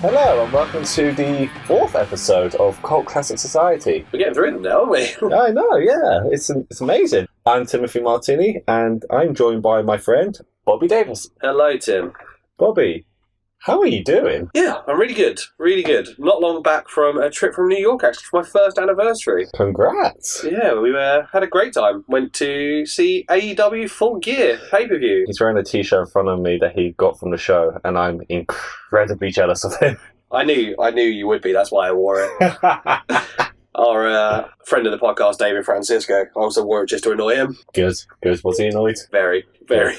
Hello and welcome to the 4th episode of Cult Classic Society. We're getting through them now, aren't we? I know, yeah. It's amazing. I'm Timothy Martini and I'm joined by my friend, Bobby Davis. Hello, Tim. Bobby, how are you doing? Yeah, I'm really good. Really good. Not long back from a trip from New York, actually, for my first anniversary. Congrats. Yeah, we had a great time. Went to see AEW Full Gear pay-per-view. He's wearing a t-shirt in front of me that he got from the show and I'm incredibly jealous of him. I knew you would be, that's why I wore it. Our friend of the podcast, David Francisco, also wore it just to annoy him. Good. Was he annoyed? Very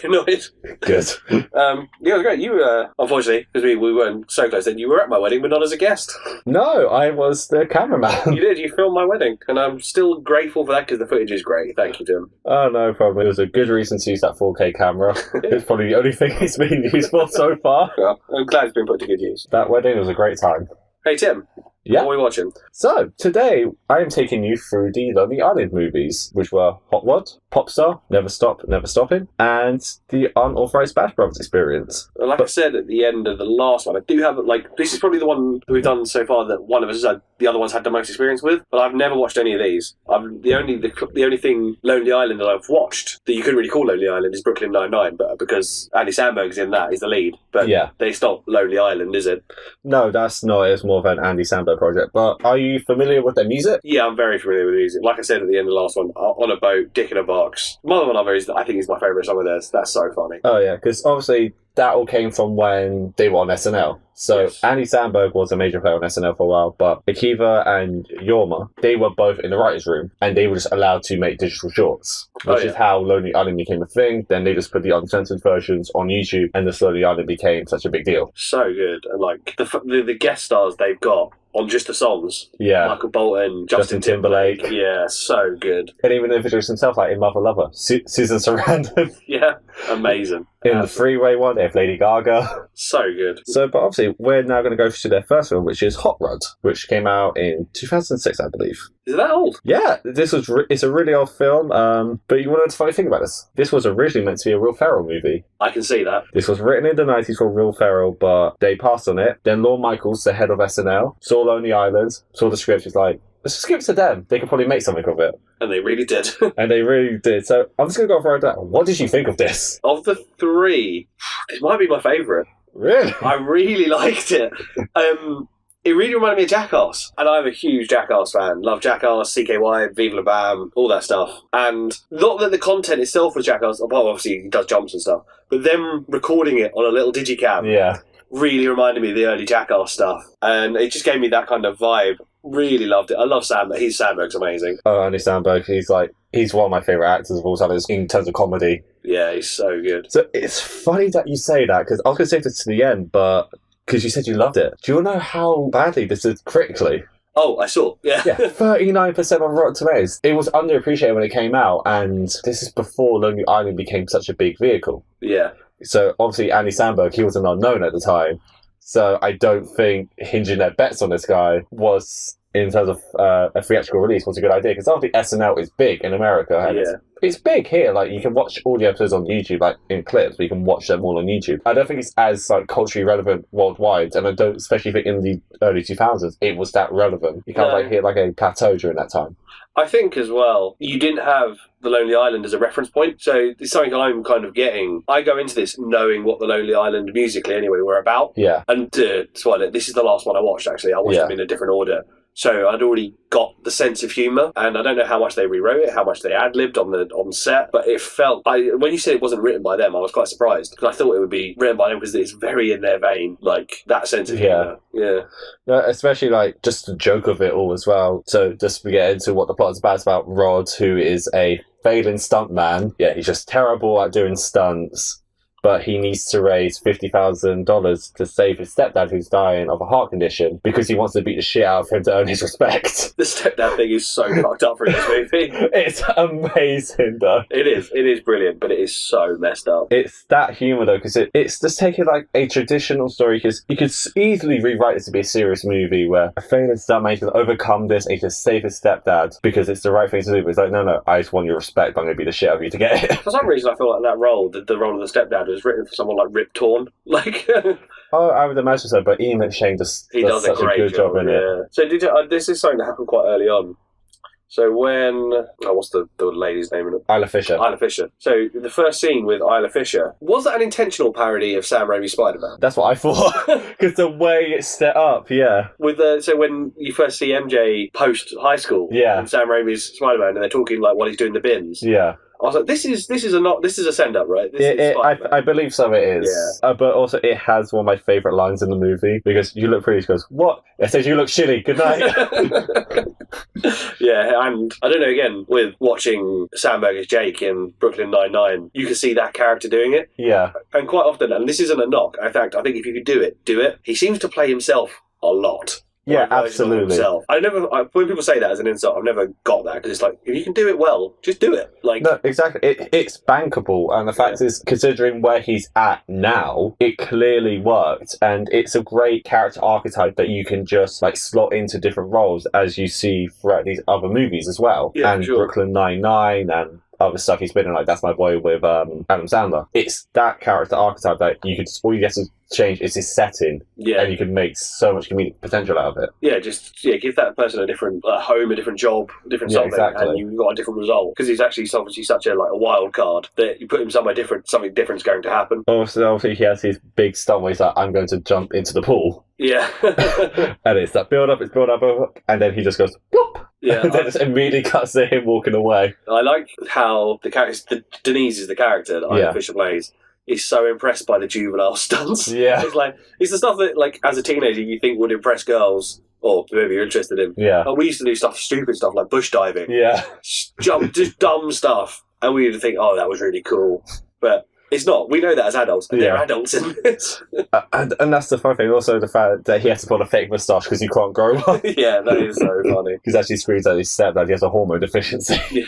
annoyed. Good. Yeah, it was great. You, unfortunately, because we weren't so close then, you were at my wedding, but not as a guest. No, I was the cameraman. You did. You filmed my wedding. And I'm still grateful for that because the footage is great. Thank you, Tim. Oh, no problem. It was a good reason to use that 4K camera. It's probably the only thing it's been used for so far. Well, I'm glad it's been put to good use. That wedding was a great time. Hey, Tim. Yeah. What are we watching? So, today, I am taking you through the Lonely Island movies, which were Hot Rod, Popstar, Never Stop, Never Stopping, and the Unauthorized Bash Brothers Experience. Like I said at the end of the last one, I do have, this is probably the one that we've done so far that one of us has had, the other one's had the most experience with, but I've never watched any of these. The only thing Lonely Island that I've watched that you couldn't really call Lonely Island is Brooklyn Nine-Nine, but because Andy Samberg's in that, he's the lead. But yeah, it's not Lonely Island, is it? No, that's not. It's more of an Andy Samberg project. But are you familiar with their music? Yeah, I'm very familiar with the music. Like I said at the end of the last one, On a Boat, Dick in a Box. Mother One Other I think is my favourite song of theirs. That's so funny. Oh yeah, because obviously that all came from when they were on SNL. So yes. Andy Samberg was a major player on SNL for a while, but Akiva and Yorma, they were both in the writer's room, and they were just allowed to make digital shorts, which is how Lonely Island became a thing. Then they just put the uncensored versions on YouTube, and the Lonely Island became such a big deal. So good. And like the guest stars they've got on just the songs. Yeah. Michael Bolton, Justin Timberlake. Yeah, so good. And even the individuals himself, like in Mother Lover, Susan Sarandon. Yeah, amazing. In the Freeway one, they have Lady Gaga. So good. So, but obviously, we're now going to go to their first film, which is Hot Rod, which came out in 2006, I believe. Is that old? Yeah, it's a really old film, but you want to know the funny thing about this? This was originally meant to be a Will Ferrell movie. I can see that. This was written in the 90s for Will Ferrell, but they passed on it. Then Lorne Michaels, the head of SNL, saw Lonely Island, saw the script, he's like, let's just give it to them. They could probably make something of it. And they really did. And they really did. So I'm just going to go right down. What did you think of this? Of the three, it might be my favourite. Really? I really liked it. It really reminded me of Jackass. And I'm a huge Jackass fan. Love Jackass, CKY, Viva La Bam, all that stuff. And not that the content itself was Jackass, well, obviously he does jumps and stuff, but them recording it on a little digicam really reminded me of the early Jackass stuff. And it just gave me that kind of vibe. Really loved it. I love Samberg. Samberg's amazing. Oh, Andy Samberg, he's one of my favourite actors of all time in terms of comedy. Yeah, he's so good. So it's funny that you say that, because I was going to save this to the end, but because you said you loved it. Do you know how badly this is critically? Oh, I saw. Yeah. 39% on Rotten Tomatoes. It was underappreciated when it came out, and this is before Lonely Island became such a big vehicle. Yeah. So obviously Andy Samberg, he was an unknown at the time. So I don't think hinging their bets on this guy was, in terms of a theatrical release, was a good idea. Because obviously SNL is big in America. And it's big here. Like, you can watch all the episodes on YouTube, like in clips, but you can watch them all on YouTube. I don't think it's as culturally relevant worldwide, and I don't especially think in the early 2000s it was that relevant. You kind of hit like a plateau during that time. I think as well, you didn't have The Lonely Island as a reference point, so it's something I'm kind of getting. I go into this knowing what The Lonely Island musically anyway were about. Yeah. And to spoil it, this is the last one I watched actually. I watched them in a different order. So I'd already got the sense of humour, and I don't know how much they rewrote it, how much they ad-libbed on set, but it felt... when you said it wasn't written by them, I was quite surprised, because I thought it would be written by them because it's very in their vein, like, that sense of humour. Yeah. No, especially, just the joke of it all as well. So just to get into what the plot is about, it's about Rod, who is a failing stuntman. Yeah, he's just terrible at doing stunts. But he needs to raise $50,000 to save his stepdad, who's dying of a heart condition, because he wants to beat the shit out of him to earn his respect. The stepdad thing is so fucked up for this movie. It's amazing, though. It is brilliant, but it is so messed up. It's that humour, though, because it's just taking a traditional story, because you could easily rewrite it to be a serious movie where a failing stuntman can overcome this and he can save his stepdad because it's the right thing to do. But it's like, no, I just want your respect. I'm going to beat the shit out of you to get it. For some reason, I feel like that role, the role of the stepdad, was written for someone like Rip Torn. I would imagine so, but Ian McShane does such a good job in it. So this is something that happened quite early on. So when... what's the lady's name in it? Isla Fisher. Isla Fisher. So the first scene with Isla Fisher, was that an intentional parody of Sam Raimi's Spider-Man? That's what I thought. Because the way it's set up, yeah. So when you first see MJ post high school, and Sam Raimi's Spider-Man, and they're talking like while he's doing the bins. Yeah. I was like, this is a send up, right? I believe so. It is. Yeah. But also, it has one of my favourite lines in the movie because "You look pretty." She goes, "What?" It says, "You look shitty. Good night." Yeah, and I don't know. Again, with watching Sam Berger's Jake in Brooklyn Nine-Nine, you can see that character doing it. Yeah, and quite often, and this isn't a knock. In fact, I think if you could do it. He seems to play himself a lot. Yeah, absolutely. When people say that as an insult, I've never got that because it's like, if you can do it well, just do it. No, exactly. It's bankable, and the fact is, considering where he's at now, it clearly worked, and it's a great character archetype that you can just slot into different roles as you see throughout these other movies as well, and Brooklyn Nine-Nine and other stuff he's been in, like That's My Boy with Adam Sandler. It's that character archetype that all you get to change is his setting, and you can make so much comedic potential out of it. Yeah, give that person a different home, a different job, a different something, and you've got a different result. Because he's actually obviously such a wild card that you put him somewhere different, something different's going to happen. Obviously, he has his big stunt where he's like, "I'm going to jump into the pool." Yeah, and it's that build up, and then he just goes, "Boop!" Yeah, and then just immediately cuts to him walking away. I like how the character, Denise is the character that Isla Fisher plays, is so impressed by the juvenile stunts. Yeah, it's the stuff that as a teenager you think would impress girls. Or maybe you're interested in. Yeah, we used to do stupid stuff like bush diving. Yeah, just dumb stuff, and we would think, "Oh, that was really cool," but it's not. We know that as adults, and they're adults in this. And that's the fun thing. Also, the fact that he has to put a fake moustache because he can't grow one. Yeah, that is so funny. He's actually screams at his stepdad. He has a hormone deficiency. Yeah,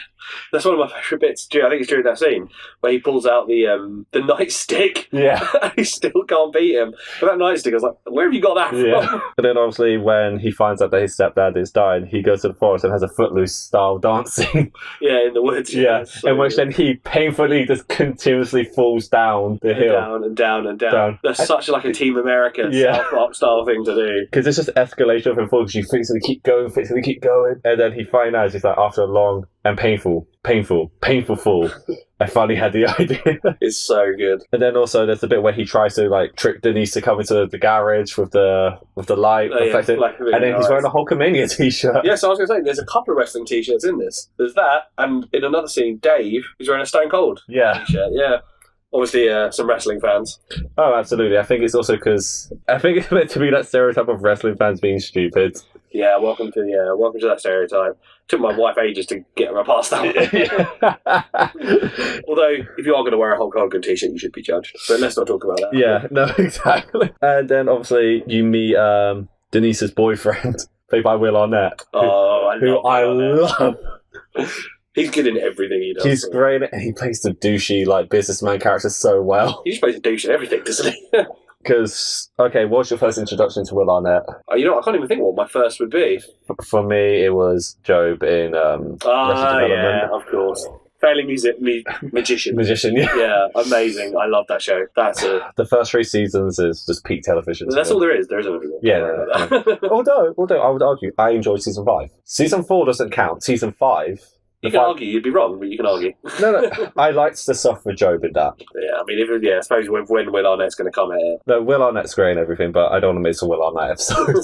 that's one of my favourite bits. I think it's during that scene where he pulls out the nightstick. Yeah, and he still can't beat him. But that nightstick, I was like, where have you got that from? But then, obviously, when he finds out that his stepdad is dying, he goes to the forest and has a Footloose style dancing. Yeah, in the woods. Yeah, so in which then he painfully just continuously falls down the hill. Down and down and down. That's such a Team America style thing to do. Because it's just escalation of him falling because you think to keep going. And then he finally knows, it's after a long and painful fall, I finally had the idea. It's so good. And then also there's the bit where he tries to trick Denise to come into the garage with the light, and then he's wearing a Hulkamania t-shirt. Yes, I was going to say there's a couple of wrestling t-shirts in this. There's that, and in another scene, Dave is wearing a Stone Cold t-shirt. Yeah. Obviously, some wrestling fans. Oh, absolutely. I think it's also because it's meant to be that stereotype of wrestling fans being stupid. Yeah, welcome to that stereotype. Took my wife ages to get her past that one. Although, if you are going to wear a Hulk Hogan t-shirt, you should be judged. But let's not talk about that. Yeah, no, exactly. And then, obviously, you meet Denise's boyfriend, played by Will Arnett. Who I love. He's good in everything he does. He's great, and he plays the douchey, businessman character so well. He just plays a douche in everything, doesn't he? Because, what's your first introduction to Will Arnett? I can't even think what my first would be. For me, it was Job in Arrested Development. Yeah, of course. Fairly magician. Magician, yeah. Yeah, amazing. I love that show. That's it. The first 3 seasons is just peak television. That's all there is. There isn't anything. Yeah. No. Although, I would argue, I enjoyed season 5. Season 4 doesn't count. Season 5... You can argue, you'd be wrong, but you can argue. No, I liked the stuff with Job in that. Yeah, I mean, I suppose when Will Arnett's going to come here. No, Will Arnett's great and everything, but I don't want to miss a Will Arnett episode.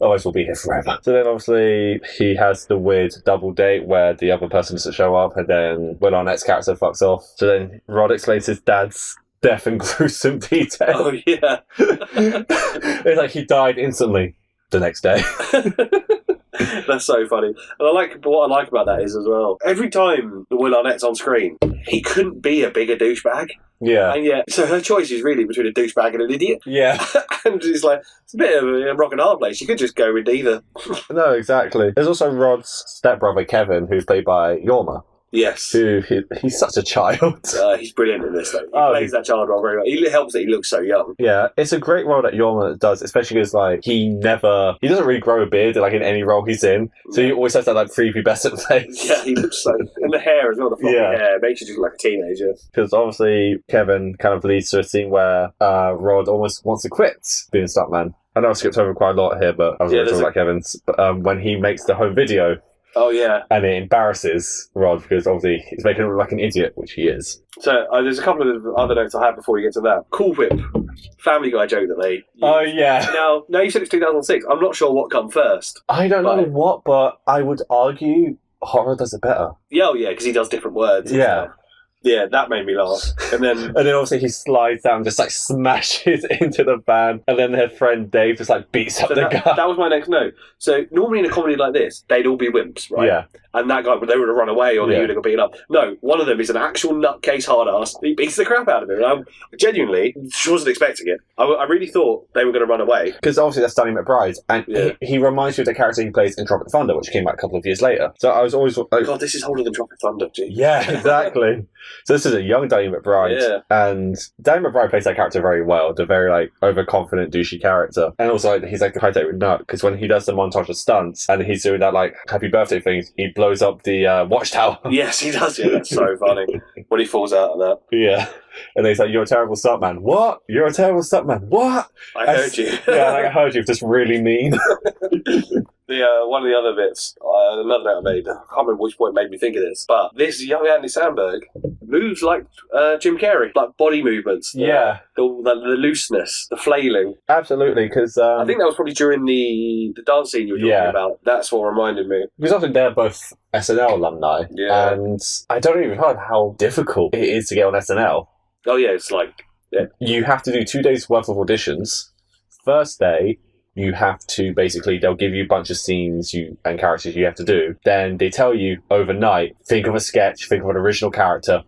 Otherwise we'll be here forever. So then obviously he has the weird double date where the other person doesn't show up and then Will Arnett's character fucks off. So then Rod explains his dad's death in gruesome detail. Oh, yeah. It's he died instantly the next day. That's so funny. And what I like about that is as well, every time Will Arnett's on screen, he couldn't be a bigger douchebag. Yeah. And yet, so her choice is really between a douchebag and an idiot. Yeah. And it's it's a bit of a rock and hard place. She could just go with either. No, exactly. There's also Rod's stepbrother, Kevin, who's played by Yorma. Yes. He's such a child. He's brilliant in this, though. He plays that child role very well. It helps that he looks so young. Yeah, it's a great role that Yorma does, especially because like he doesn't really grow a beard like in any role he's in. So he always has that like prepubescent face. Yeah, he looks so, and the hair as well. The floppy hair makes you just look like a teenager. Because obviously Kevin kind of leads to a scene where Rod almost wants to quit being a stuntman. I know I skipped over quite a lot here, but I was going to talk about Kevin's. But when he makes the home video. Oh, yeah. And it embarrasses Rod because obviously he's making him look like an idiot, which he is. So there's a couple of other notes I have before we get to that. Cool Whip. Family Guy joke that they used. Oh, yeah. Now you said it's 2006. I'm not sure what come first. I don't know what, but I would argue horror does it better. Yeah, because he does different words. Yeah. Yeah, that made me laugh. And then obviously he slides down and just like smashes into the van, and then their friend Dave just like beats up the guy. That was my next note. So normally in a comedy like this, they'd all be wimps, right? Yeah. And that guy, they would have run away or they would have got beaten up. No, one of them is an actual nutcase hard ass. He beats the crap out of him. And I genuinely wasn't expecting it. I really thought they were going to run away. Because obviously that's Danny McBride, and he reminds you of the character he plays in Tropic Thunder, which came out a couple of years later. So I was always like, God, this is older than Tropic Thunder, gee. Yeah, exactly. So this is a young Danny McBride, and Danny McBride plays that character very well. The very like overconfident, douchey character, and also he's like the high with nut because when he does the montage of stunts and he's doing that like happy birthday thing, he blows up the watchtower. Yes, he does. Yeah, that's so funny when he falls out of that. Yeah, and he's like, "You're a terrible stuntman." What? You're a terrible stuntman. What? I heard you. Yeah, like, I heard you. Just really mean. One of the other bits, another note I made, I can't remember which point made me think of this, but this young Andy Samberg moves like Jim Carrey, like body movements. The looseness, the flailing. Absolutely, because I think that was probably during the dance scene you were talking about. That's what reminded me. Because I think they're both SNL alumni, and I don't even know how difficult it is to get on SNL. Oh yeah, it's like you have to do 2 days worth of auditions. First day, you have to they'll give you a bunch of scenes and characters you have to do. Then they tell you overnight, think of a sketch, think of an original character,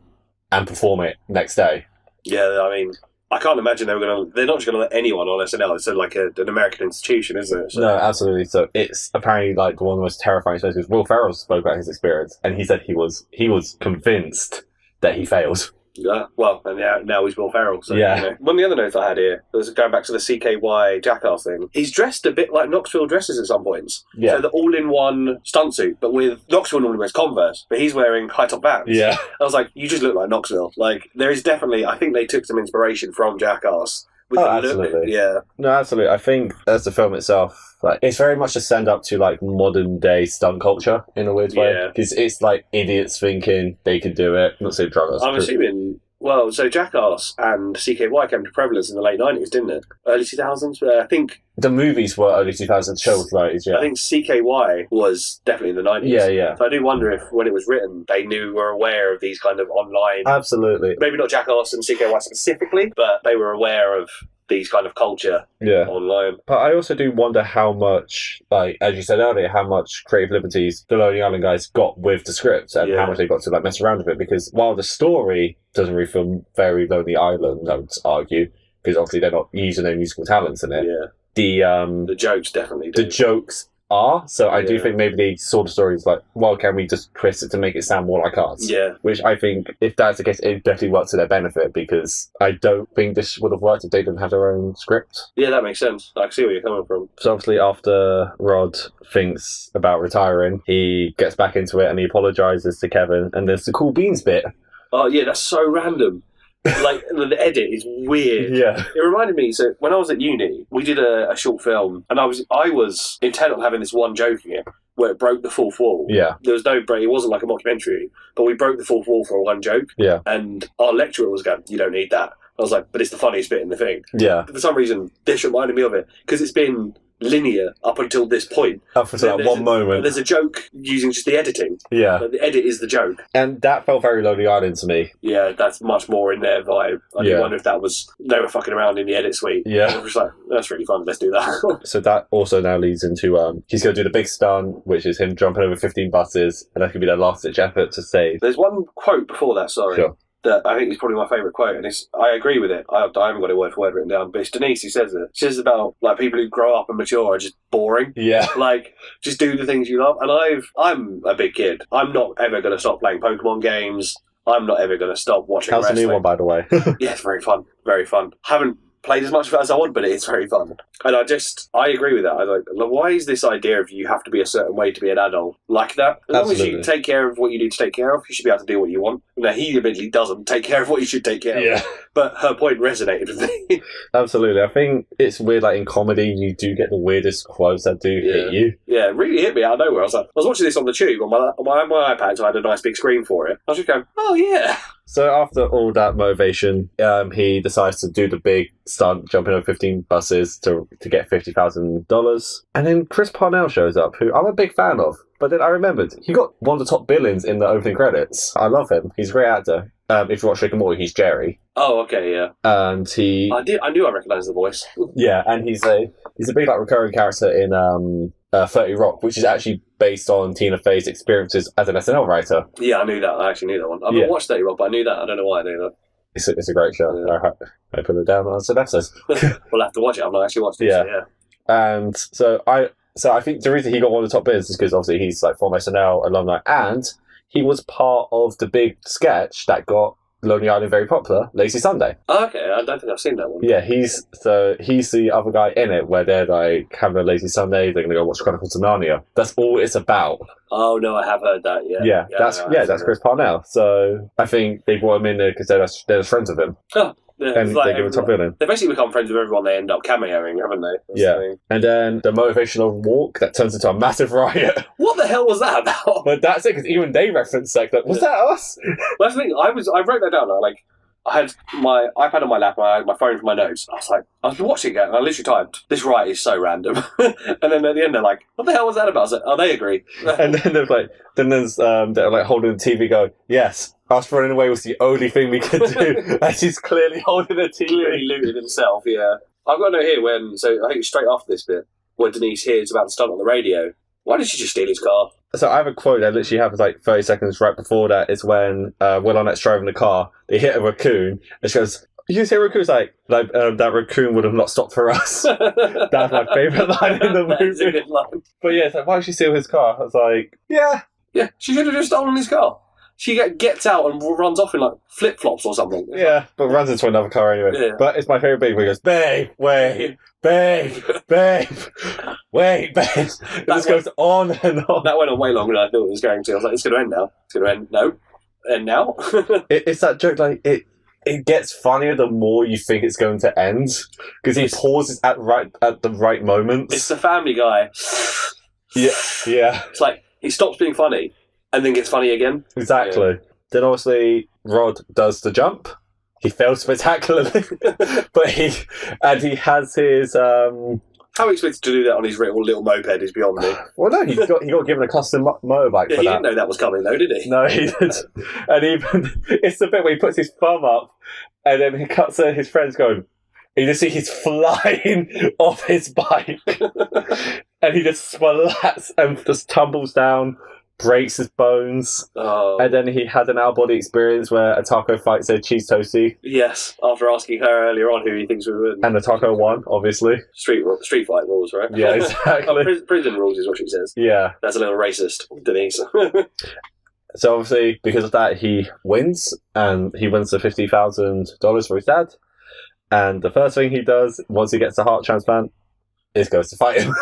and perform it next day. Yeah, I mean, I can't imagine they're not just going to let anyone on SNL. It's like an American institution, isn't it? So. No, absolutely. So it's apparently like one of the most terrifying experiences. Will Ferrell spoke about his experience, and he said he was convinced that he failed. Yeah, well, and now he's Will Ferrell. So, One of the other notes I had here was going back to the CKY Jackass thing. He's dressed a bit like Knoxville dresses at some points. Yeah. So the all-in-one stunt suit, but with Knoxville normally wears Converse, but he's wearing high-top Vans. Yeah. I was like, you just look like Knoxville. Like, there is definitely, I think they took some inspiration from Jackass. Absolutely. Yeah. No, absolutely. I think as the film itself, like it's very much a send up to like modern day stunt culture in a weird way. Because it's like idiots thinking they could do it. I'm not saying druggers. I'm assuming. Well, so Jackass and CKY came to prevalence in the late 90s, didn't it? Early 2000s? I think... The movies were early 2000s, show was 90s, yeah. I think CKY was definitely in the 90s. Yeah, yeah. So I do wonder if, when it was written, they were aware of these kind of online... Absolutely. Maybe not Jackass and CKY specifically, but they were aware of these kind of culture online. But I also do wonder how much, like as you said earlier, how much creative liberties the Lonely Island guys got with the script and how much they got to like mess around with it. Because while the story doesn't really feel very Lonely Island, I would argue, because obviously they're not using their musical talents in it. Yeah. The jokes definitely do. The jokes are. So I do think maybe they saw the stories like, well, can we just twist it to make it sound more like ours? Yeah. Which I think, if that's the case, it definitely works to their benefit because I don't think this would have worked if they didn't have their own script. Yeah, that makes sense. I can see where you're coming from. So obviously after Rod thinks about retiring, he gets back into it and he apologises to Kevin and there's the cool beans bit. Oh yeah, that's so random. Like the edit is weird. Yeah, it reminded me. So when I was at uni, we did a short film, and I was intent on having this one joke in it where it broke the fourth wall. Yeah, there was no break. It wasn't like a mockumentary, but we broke the fourth wall for one joke. Yeah, and our lecturer was going, "You don't need that." I was like, "But it's the funniest bit in the thing." Yeah, for some reason, this reminded me of it because it's been linear up until this point. Up until that one moment. There's a joke using just the editing. Yeah. But the edit is the joke. And that felt very Lonely Island to me. Yeah, that's much more in their vibe. I do wonder if that was, they were fucking around in the edit suite. Yeah. I was like, that's really fun, let's do that. So that also now leads into, he's going to do the big stunt, which is him jumping over 15 buses, and that could be their last ditch effort to save. There's one quote before that, sorry. Sure. that I think is probably my favourite quote, and I agree with it. I haven't got it word for word written down, but it's Denise who says it. She says about like people who grow up and mature are just boring. Yeah. Like, just do the things you love. And I'm a big kid. I'm not ever going to stop playing Pokemon games. I'm not ever going to stop watching How's wrestling. the new one, by the way? Yeah, it's very fun. Very fun. Haven't played as much of it as I want, but it's very fun. And I agree with that. I like, why is this idea of you have to be a certain way to be an adult like that? As long as you take care of what you need to take care of, you should be able to do what you want. Now, he admittedly doesn't take care of what you should take care of. But her point resonated with me. Absolutely. I think it's weird, like in comedy, you do get the weirdest quotes that do hit you. Yeah, it really hit me out of nowhere. I was watching this on the tube on my iPad, so I had a nice big screen for it. I was just going, oh yeah. So after all that motivation, he decides to do the big stunt, jumping over 15 buses to get $50,000. And then Chris Parnell shows up, who I'm a big fan of. But then I remembered, he got one of the top billings in the opening credits. I love him. He's a great actor. If you watch Rick and Morty, he's Jerry. Oh, okay, yeah. And I knew I recognised the voice. Yeah, and he's a big like recurring character in 30 Rock, which is actually based on Tina Fey's experiences as an SNL writer. Yeah, I knew that. I actually knew that one. I've not watched 30 Rock, but I knew that. I don't know why I knew that. It's a great show. Yeah. I put it down on some episodes. We'll have to watch it. I've not actually watched it. Yeah. So, yeah. And so I think the reason he got one of the top bids is because obviously he's like from SNL alumni, and he was part of the big sketch that got Lonely Island very popular, Lazy Sunday. Oh, okay, I don't think I've seen that one. Yeah, he's the other guy in it where they're like having a lazy Sunday, they're gonna go watch Chronicles of Narnia. That's all it's about. Oh no, I have heard that. Yeah. That's Chris Parnell. So I think they brought him in there because they're friends of him. Oh. Yeah, and they give him a top billing. They basically become friends with everyone they end up cameoing, haven't they? That's and then the motivational walk that turns into a massive riot. What the hell was that about? But that's it, because even they reference like that. Was that us? That's the thing. I wrote that down. I had my iPad on my lap and I had my phone for my notes. I was watching it and I literally typed, "This riot is so random." And then at the end they're like, "What the hell was that about?" I was like, "Oh, they agree." And then there's they're like holding the TV going, "Yes, us running away was the only thing we could do." And she's clearly holding the TV. Clearly looted himself, yeah. I've got a note here I think it's straight after this bit, where Denise hears about the stunt on the radio. Why did she just steal his car? So I have a quote that literally happens like 30 seconds right before that. It's when Will Arnett's driving the car. They hit a raccoon. And she goes, "You say raccoon's like that raccoon would have not stopped for us." That's my favourite line in the movie. That's a good line. But yeah, it's like, why did she steal his car? I was like, yeah, she should have just stolen his car. She gets out and runs off in like flip-flops or something. Yeah, but runs into another car anyway. Yeah. But it's my favourite bit where he goes, "Babe, wait, babe, babe, wait, babe." It just goes on and on. That went on way longer than I thought it was going to. I was like, it's going to end now. It's going to end. No. And now? It's that joke, like, it gets funnier the more you think it's going to end. Because he pauses at the right moments. It's the Family Guy. Yeah. It's like, he stops being funny. And then gets funny again. Exactly. Yeah. Then obviously Rod does the jump. He fails spectacularly, but he has his. How he expected to do that on his little moped is beyond me. Well, no, he got given a custom motorbike. Yeah, for he that. didn't know that was coming, though, did he? No, he didn't. And even it's the bit where he puts his thumb up, and then he cuts his friends going. You just see he's flying off his bike, and he just splats and just tumbles down. Breaks his bones, and then he had an out-body experience where a taco fight said cheese toasty. Yes, after asking her earlier on who he thinks we would. And the taco won, obviously. Street fight rules, right? Yeah, exactly. Prison rules is what she says. Yeah. That's a little racist, Denise. So obviously, because of that, he wins, and he wins the $50,000 for his dad. And the first thing he does, once he gets a heart transplant, is goes to fight him.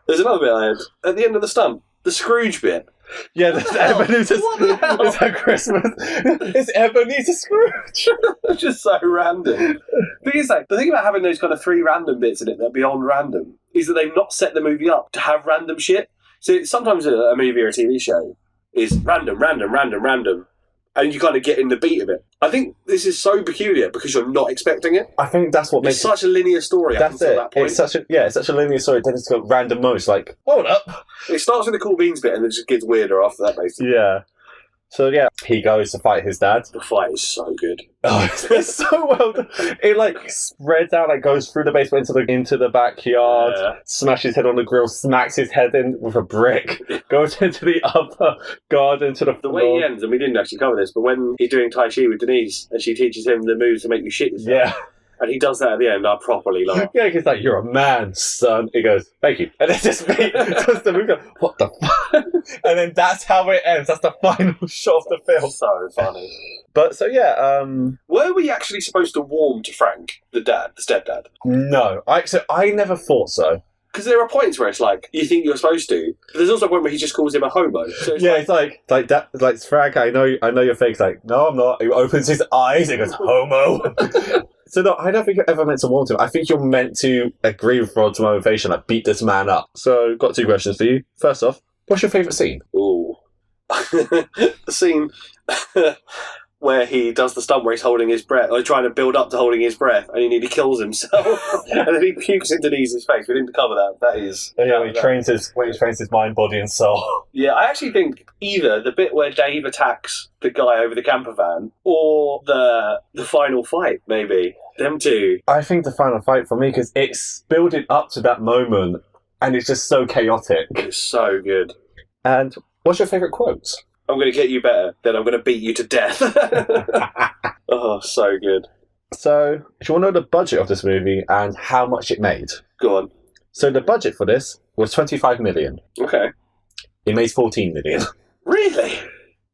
There's another bit I had. At the end of the stunt, the Scrooge bit. Yeah, it's at Christmas. It's Ebenezer Scrooge. It's just so random. The thing about having those kind of three random bits in it that are beyond random is that they've not set the movie up to have random shit. So sometimes a movie or a TV show is random, and you kind of get in the beat of it. I think this is so peculiar because you're not expecting it. I think that's what makes it such a linear story. That's it. That point. It's such a linear story. Then it's got random moments like, hold up. It starts with the cool beans bit and it just gets weirder after that, basically. Yeah. So yeah, he goes to fight his dad. The fight is so good. Oh, it's so well done. It like spreads out, like goes through the basement into the backyard, smashes his head on the grill, smacks his head in with a brick, goes into the upper garden to the floor. The way he ends, and we didn't actually cover this, but when he's doing Tai Chi with Denise, and she teaches him the moves to make you shit yourself. Yeah. And he does that at the end, I properly laugh. Yeah, because like, you're a man, son. He goes, thank you. And it's just me. Just the movie. What the fuck? And then that's how it ends. That's the final shot of the film. So funny. But so yeah, were we actually supposed to warm to Frank, the stepdad? No. I never thought so. Because there are points where it's like, you think you're supposed to. But there's also a point where he just calls him a homo. So it's like that, like Frank, I know you're fake. It's like, no, I'm not. He opens his eyes and goes, homo. So no, I don't think you're ever meant to want him. I think you're meant to agree with Rod's motivation, like beat this man up. So, got 2 questions for you. First off, what's your favourite scene? Ooh. The scene where he does the stunt where he's holding his breath, or trying to build up to holding his breath, and he nearly kills himself. And then he pukes into Denise's face. We didn't cover that. That is... Yeah, he trains his mind, body and soul. Yeah, I actually think either the bit where Dave attacks the guy over the camper van, or the final fight, maybe. Them two. I think the final fight for me, because it's building up to that moment, and it's just so chaotic. It's so good. And what's your favourite quote? I'm going to get you better, then I'm going to beat you to death. Oh, so good. So, do you want to know the budget of this movie and how much it made? Go on. So the budget for this was 25 million. Okay. It made 14 million. Really?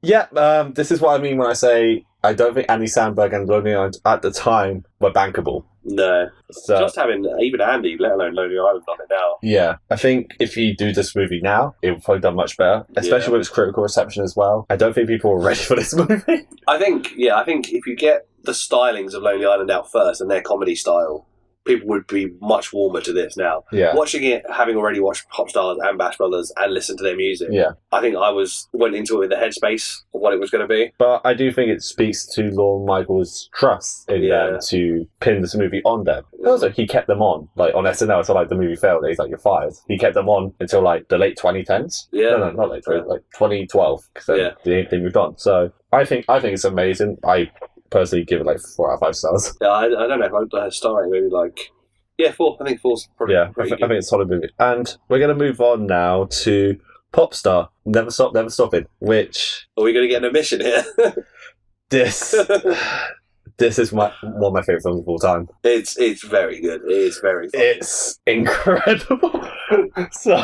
Yeah, this is what I mean when I say I don't think Andy Samberg and Lonely Island at the time were bankable. No. So, just having even Andy, let alone Lonely Island, on it now. Yeah. I think if you do this movie now, it would probably done much better, especially with its critical reception as well. I don't think people were ready for this movie. I think if you get the stylings of Lonely Island out first and their comedy style, people would be much warmer to this now. Yeah. Watching it, having already watched Popstars and Bash Brothers and listened to their music, I think I went into it with the headspace of what it was going to be. But I do think it speaks to Lorne Michaels' trust in them to pin this movie on them. And also, he kept them on, like on SNL, until like the movie failed. He's like, you're fired. He kept them on until like the late 2010s. Yeah. No, not late 20, like 2012, because they moved on. So I think it's amazing. I personally give it like 4 out of 5 stars. Yeah, I don't know if I'd star it, maybe like... Yeah, 4. I think 4's probably I think it's a solid movie. And we're going to move on now to Popstar, Never Stop, Never Stopping, which... Are we going to get an omission here? This is one of my favourite films of all time. It's very good. It is very fun. It's incredible. So,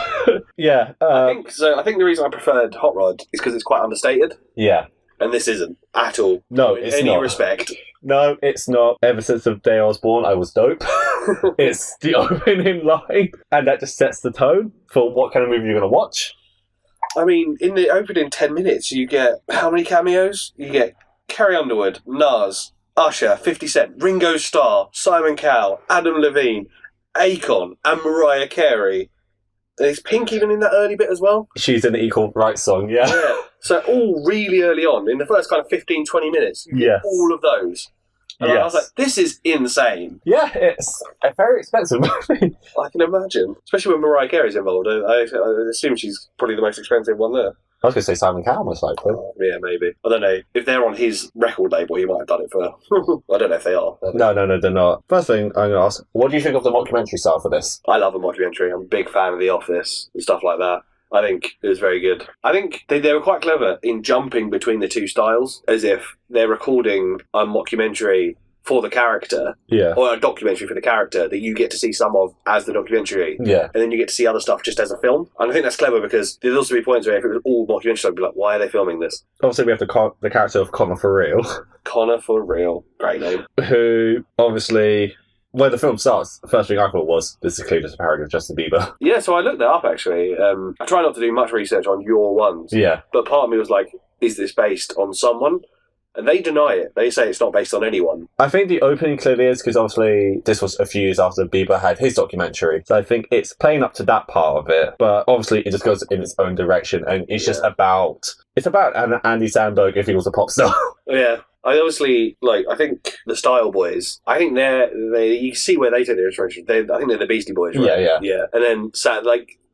yeah. I think the reason I preferred Hot Rod is because it's quite understated. Yeah. And this isn't at all. No, it's in not. any respect. No, it's not. Ever since the day I was born, I was dope. It's the opening line, and that just sets the tone for what kind of movie you're going to watch. I mean, in the opening 10 minutes, you get how many cameos? You get Carrie Underwood, Nas, Usher, 50 Cent, Ringo Starr, Simon Cowell, Adam Levine, Akon, and Mariah Carey. And is Pink even in that early bit as well? She's in the Equal Rights song, yeah. So all really early on, in the first kind of 15, 20 minutes, you get all of those. And I was like, this is insane. Yeah, it's a very expensive movie. I can imagine. Especially when Mariah Carey's involved. I assume she's probably the most expensive one there. I was going to say Simon Cowell, most likely. Yeah, maybe. I don't know. If they're on his record label, he might have done it for... I don't know if they are. No, they're not. First thing I'm going to ask, what do you think of the mockumentary style for this? I love a mockumentary. I'm a big fan of The Office and stuff like that. I think it was very good. I think they were quite clever in jumping between the two styles, as if they're recording a mockumentary for the character, or a documentary for the character that you get to see some of as the documentary, and then you get to see other stuff just as a film. And I think that's clever because there'd also be points where if it was all documentary, I'd be like, why are they filming this? Obviously, we have the character of Connor For Real. Connor For Real, great name. Who obviously, when the film starts, the first thing I thought was, this is clearly just a parody of Justin Bieber. Yeah, so I looked that up actually. I try not to do much research on your ones. Yeah. But part of me was like, is this based on someone? And they deny it. They say it's not based on anyone. I think the opening clearly is, because obviously this was a few years after Bieber had his documentary. So I think it's playing up to that part of it. But obviously it just goes in its own direction. And it's just about... It's about Andy Samberg if he was a pop star. Yeah. I obviously, I think the Style Boys, I think you see where they take their inspiration. I think they're the Beastie Boys, right? Yeah. And then,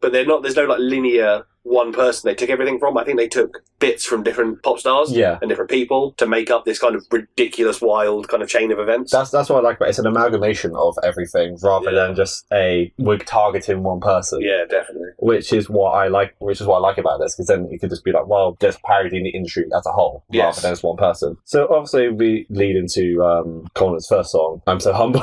but they're not, there's no linear one person they took everything from. I think they took bits from different pop stars and different people to make up this kind of ridiculous, wild kind of chain of events. That's what I like about it. It's an amalgamation of everything rather than just we're targeting one person. Yeah, definitely. Which is what I like about this, because then you could just be like, well, there's parody in the industry as a whole rather than just one person. So obviously we lead into Connor's first song, I'm So Humble,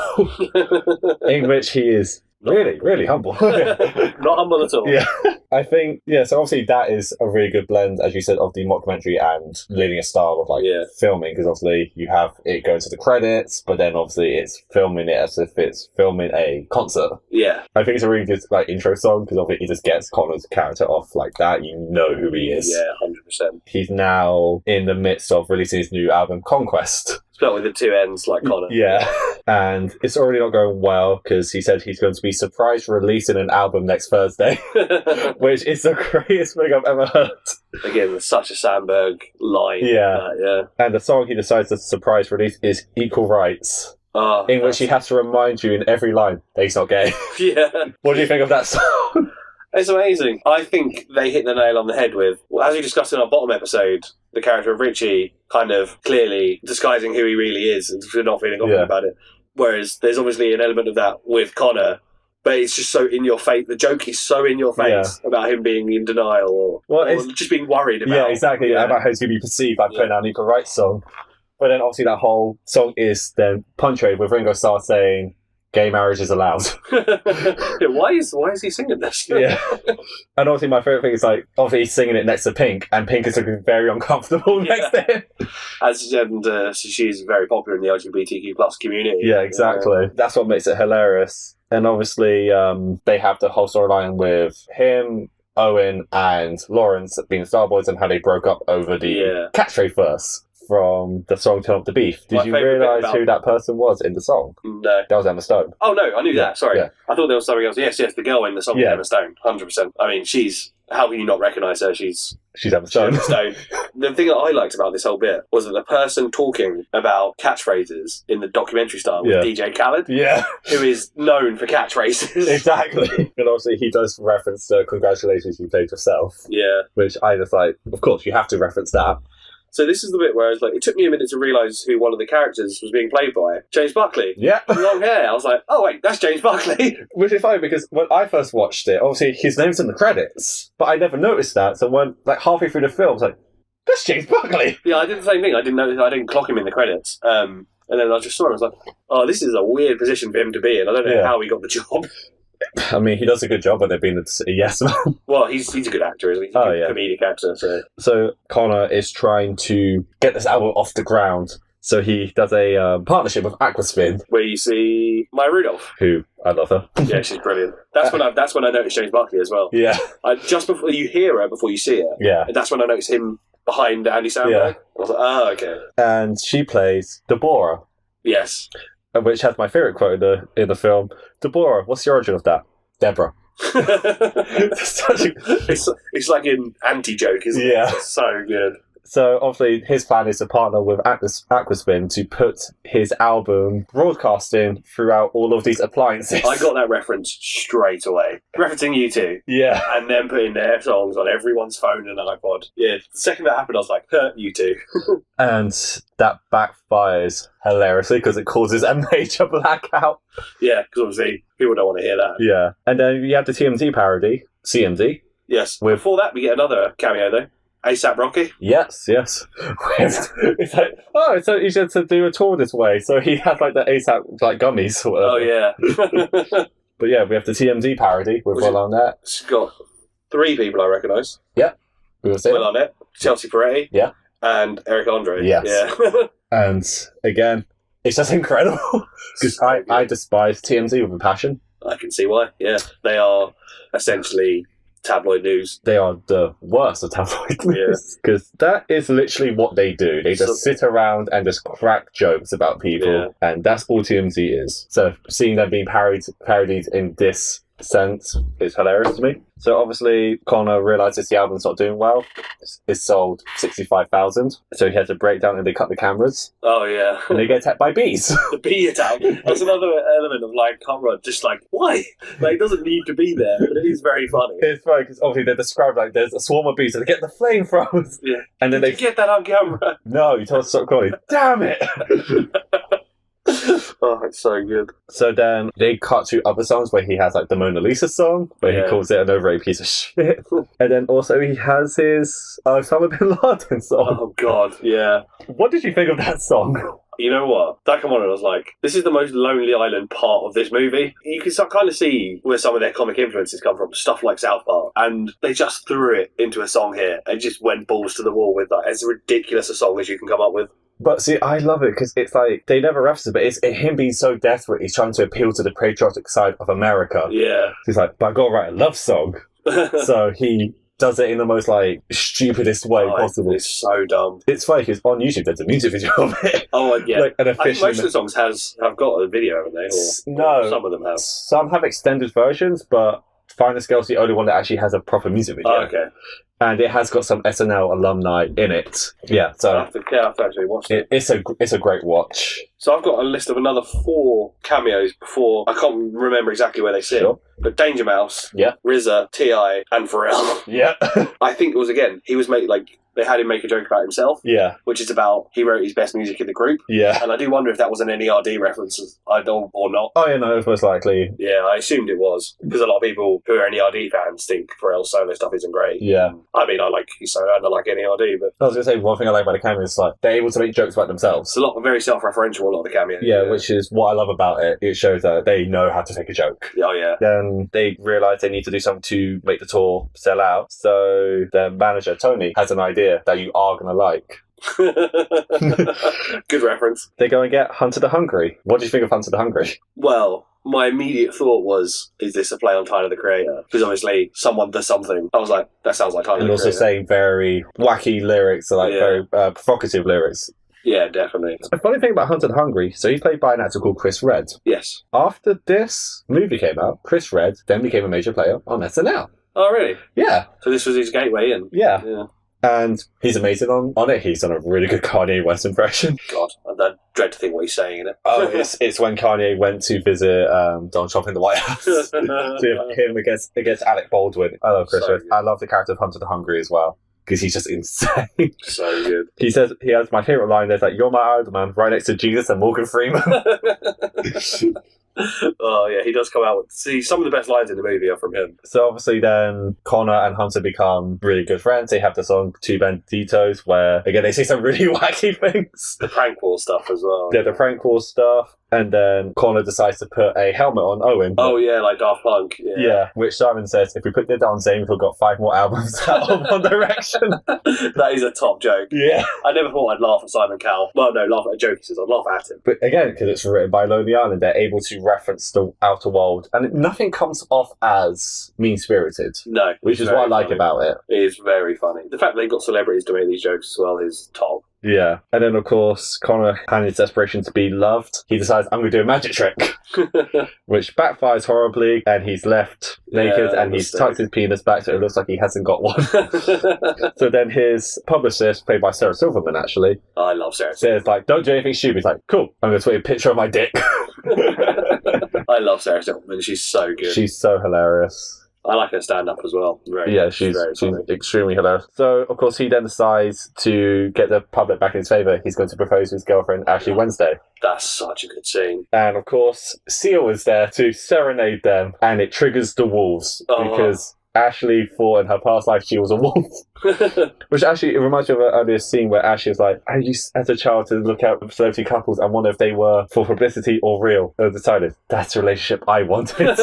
in which he is really, really humble. Not humble at all. Yeah. I think, so obviously that is a really good blend, as you said, of the mockumentary and leading a style of filming, because obviously you have it going to the credits, but then obviously it's filming it as if it's filming a concert. Yeah. I think it's a really good intro song, because obviously it just gets Connor's character off like that. You know who he is. Yeah, 100%. He's now in the midst of releasing his new album, Conquest. Spelled with the two N's like Connor. Yeah. And it's already not going well, because he said he's going to be surprise releasing an album next Thursday, which is the greatest thing I've ever heard. Again, such a Sandberg line. Yeah. And the song he decides to surprise release is Equal Rights, in which he has to remind you in every line that he's not gay. Yeah. What do you think of that song? It's amazing. I think they hit the nail on the head with, as we discussed in our bottom episode, the character of Richie kind of clearly disguising who he really is and not feeling confident about it. Whereas there's obviously an element of that with Connor, but it's just so in your face. The joke is so in your face about him being in denial or just being worried about. Yeah, exactly. About how he's going to be perceived by putting out an Equal Rights song. But then obviously that whole song is then punctuated with Ringo Starr saying, gay marriage is allowed. Why is he singing this? Yeah. And obviously my favourite thing is obviously he's singing it next to Pink, and Pink is looking very uncomfortable next to him. So she's very popular in the LGBTQ plus community. Yeah, exactly. That's what makes it hilarious. And obviously they have the whole storyline with him, Owen and Lawrence being Starboys, and how they broke up over the catchphrase verse from the song Turn Up the Beef. Did you realise who that person was in the song? No. That was Emma Stone. Oh, no, I knew that. Sorry. Yeah. I thought there was something else. Yes, the girl in the song was Emma Stone. 100%. I mean, how can you not recognise her? She's Emma Stone. The thing that I liked about this whole bit was that the person talking about catchphrases in the documentary style was DJ Khaled, who is known for catchphrases. Exactly. And obviously he does reference the congratulations you played yourself. Yeah. Which I just of course, you have to reference that. So this is the bit where it's it took me a minute to realise who one of the characters was being played by. James Buckley. Yeah. Long hair. I was like, oh wait, that's James Buckley. Which is funny, because when I first watched it, obviously his name's in the credits, but I never noticed that. So when halfway through the film, I was like, that's James Buckley. Yeah, I did the same thing. I didn't clock him in the credits. And then I just saw him. I was like, oh, this is a weird position for him to be in. I don't know how he got the job. I mean, he does a good job at it being a yes man. Well, he's a good actor, isn't he? He's a good comedic actor. So Connor is trying to get this album off the ground. So he does a partnership with Aquaspin, where you see Maya Rudolph, who I love her. Yeah, she's brilliant. That's when I noticed James Buckley as well. Yeah, just before you hear her, before you see her. Yeah, that's when I noticed him behind Andy Samberg. Yeah. I was like, oh, okay. And she plays Deborah. Yes. Which has my favourite quote in the film. Deborah, what's the origin of that? Deborah. It's like an anti-joke, isn't it? Yeah. It's so good. So obviously his plan is to partner with Aquaspin to put his album broadcasting throughout all of these appliances. I got that reference straight away. Referencing U2. Yeah. And then putting their songs on everyone's phone and iPod. Yeah. The second that happened, I was like, U2. And that backfires hilariously because it causes a major blackout. Yeah, because obviously people don't want to hear that. Yeah. And then you have the TMZ parody, CMZ. Yes. Before that, we get another cameo though. A$AP Rocky? Yes. It's so he said to do a tour this way, so he had the A$AP gummies or whatever. Oh yeah. But yeah, we have the TMZ parody with Will Arnett. It's got 3 people I recognise. Yeah. Will Arnett, Chelsea Peretti, and Eric Andre. Yes. Yeah. And again, it's just incredible because I despise TMZ with a passion. I can see why. Yeah, they are essentially tabloid news. They are the worst of tabloid news because that is literally what they do. They just sit around and just crack jokes about people, and that's all TMZ is. So seeing them being parodied in this sense is hilarious to me. So obviously Connor realises the album's not doing well. It's sold 65,000. So he had to break down and they cut the cameras. Oh, yeah. And they get attacked by bees. The bee attack. That's another element of, like, Conrad just like, why? Like, it doesn't need to be there, but it is very funny. It's funny because obviously they describe like there's a swarm of bees so they get the flamethrowers. Yeah. And then Did you get that on camera? No, you told us to stop calling. Damn it! Oh, it's so good. So then they cut to other songs where he has like the Mona Lisa song, where he calls it an overrated piece of shit. And then also he has his Osama bin Laden song. Oh, God, yeah. What did you think of that song? You know what? That come on and I was like, this is the most Lonely Island part of this movie. You can kind of see where some of their comic influences come from, stuff like South Park. And they just threw it into a song here and just went balls to the wall with that. As ridiculous a song as you can come up with. But see, I love it because it's like, they never reference it, but it's him being so desperate, he's trying to appeal to the patriotic side of America. Yeah. He's like, but I gotta write a love song. So he does it in the most like stupidest way possible. It's so dumb. It's funny because on YouTube there's a music video of it. Oh, yeah. Like an I think official... most of the songs have got a video, haven't they? No. Some of them have. Some have extended versions, but Finest Girl's the only one that actually has a proper music video. Oh, okay. And it has got some SNL alumni in it. Yeah, so I have to actually watch it. It's a great watch. So I've got a list of another 4 cameos before. I can't remember exactly where they sit. Sure. But Danger Mouse, Yeah. RZA, T.I. and Pharrell. Yeah. I think it was, again, he was they had him make a joke about himself. Yeah. Which is about he wrote his best music in the group. Yeah. And I do wonder if that was an NERD reference or not. Oh, yeah, no, it's most likely. Yeah, I assumed it was. Because a lot of people who are NERD fans think Pharrell's solo stuff isn't great. Yeah. I mean, I like his solo and I like NERD, but... I was going to say, one thing I like about the cameos is like, they're able to make jokes about themselves. It's a lot, very self-referential, a lot of the cameos. Yeah, which is what I love about it. It shows that they know how to take a joke. Oh, yeah. Then they realise they need to do something to make the tour sell out. So their manager, Tony, has an idea that you are going to like. Good reference. They go and get Hunter the Hungry. What do you think of Hunter the Hungry? Well, my immediate thought was, is this a play on Tyler the Creator? Because obviously someone does something. I was like, that sounds like Tyler the Creator. And also saying very wacky lyrics, or like very provocative lyrics. Yeah, definitely. The funny thing about Hunter the Hungry, so he's played by an actor called Chris Redd. Yes. After this movie came out, Chris Redd then became a major player on SNL. Oh, really? Yeah. So this was his gateway in? Yeah. And he's amazing on it. He's done a really good Kanye West impression. God, I dread to think what he's saying in it. Oh, it's when Kanye went to visit Donald Trump in the White House. To him against Alec Baldwin. I love Chris Redd. I love the character of Hunter the Hungry as well. Because he's just insane. So good. He says, he has my favourite line, there's like, you're my idol, man, right next to Jesus and Morgan Freeman. Oh, yeah, he does come out with... See, some of the best lines in the movie are from him. So obviously then Connor and Hunter become really good friends. They have the song Two Banditos where, again, they say some really wacky things. The prank war stuff as well. Yeah, the prank war stuff. And then Connor decides to put a helmet on Owen. Oh, yeah, like Daft Punk. Yeah, which Simon says, if we put that on Zayn, we've got 5 more albums out of One Direction. That is a top joke. Yeah. I never thought I'd laugh at Simon Cowell. Well, no, laugh at a joke he says. I'd laugh at him. But again, because it's written by Lonely Island, they're able to reference the outer world. And nothing comes off as mean-spirited. No. Which is what I like about it. It is very funny. The fact that they've got celebrities to make these jokes as well is top. Yeah. And then, of course, Connor had his desperation to be loved. He decides, I'm going to do a magic trick. Which backfires horribly, and he's left naked, and he's tucked his penis back so it looks like he hasn't got one. So then his publicist, played by Sarah Silverman, actually... I love Sarah Silverman. Says, like, don't do anything stupid. He's like, cool, I'm going to tweet a picture of my dick. I love Sarah Silverman. She's so good. She's so hilarious. I like her stand-up as well. She's extremely hilarious. So, of course, he then decides to get the public back in his favour. He's going to propose to his girlfriend, Ashley Wednesday. That's such a good scene. And, of course, Seal is there to serenade them, and it triggers the wolves, because Ashley thought in her past life she was a wolf. Which actually, it reminds me of an earlier scene where Ashley was like, I used as a child to look out for celebrity couples and wonder if they were for publicity or real. I decided, that's the relationship I wanted.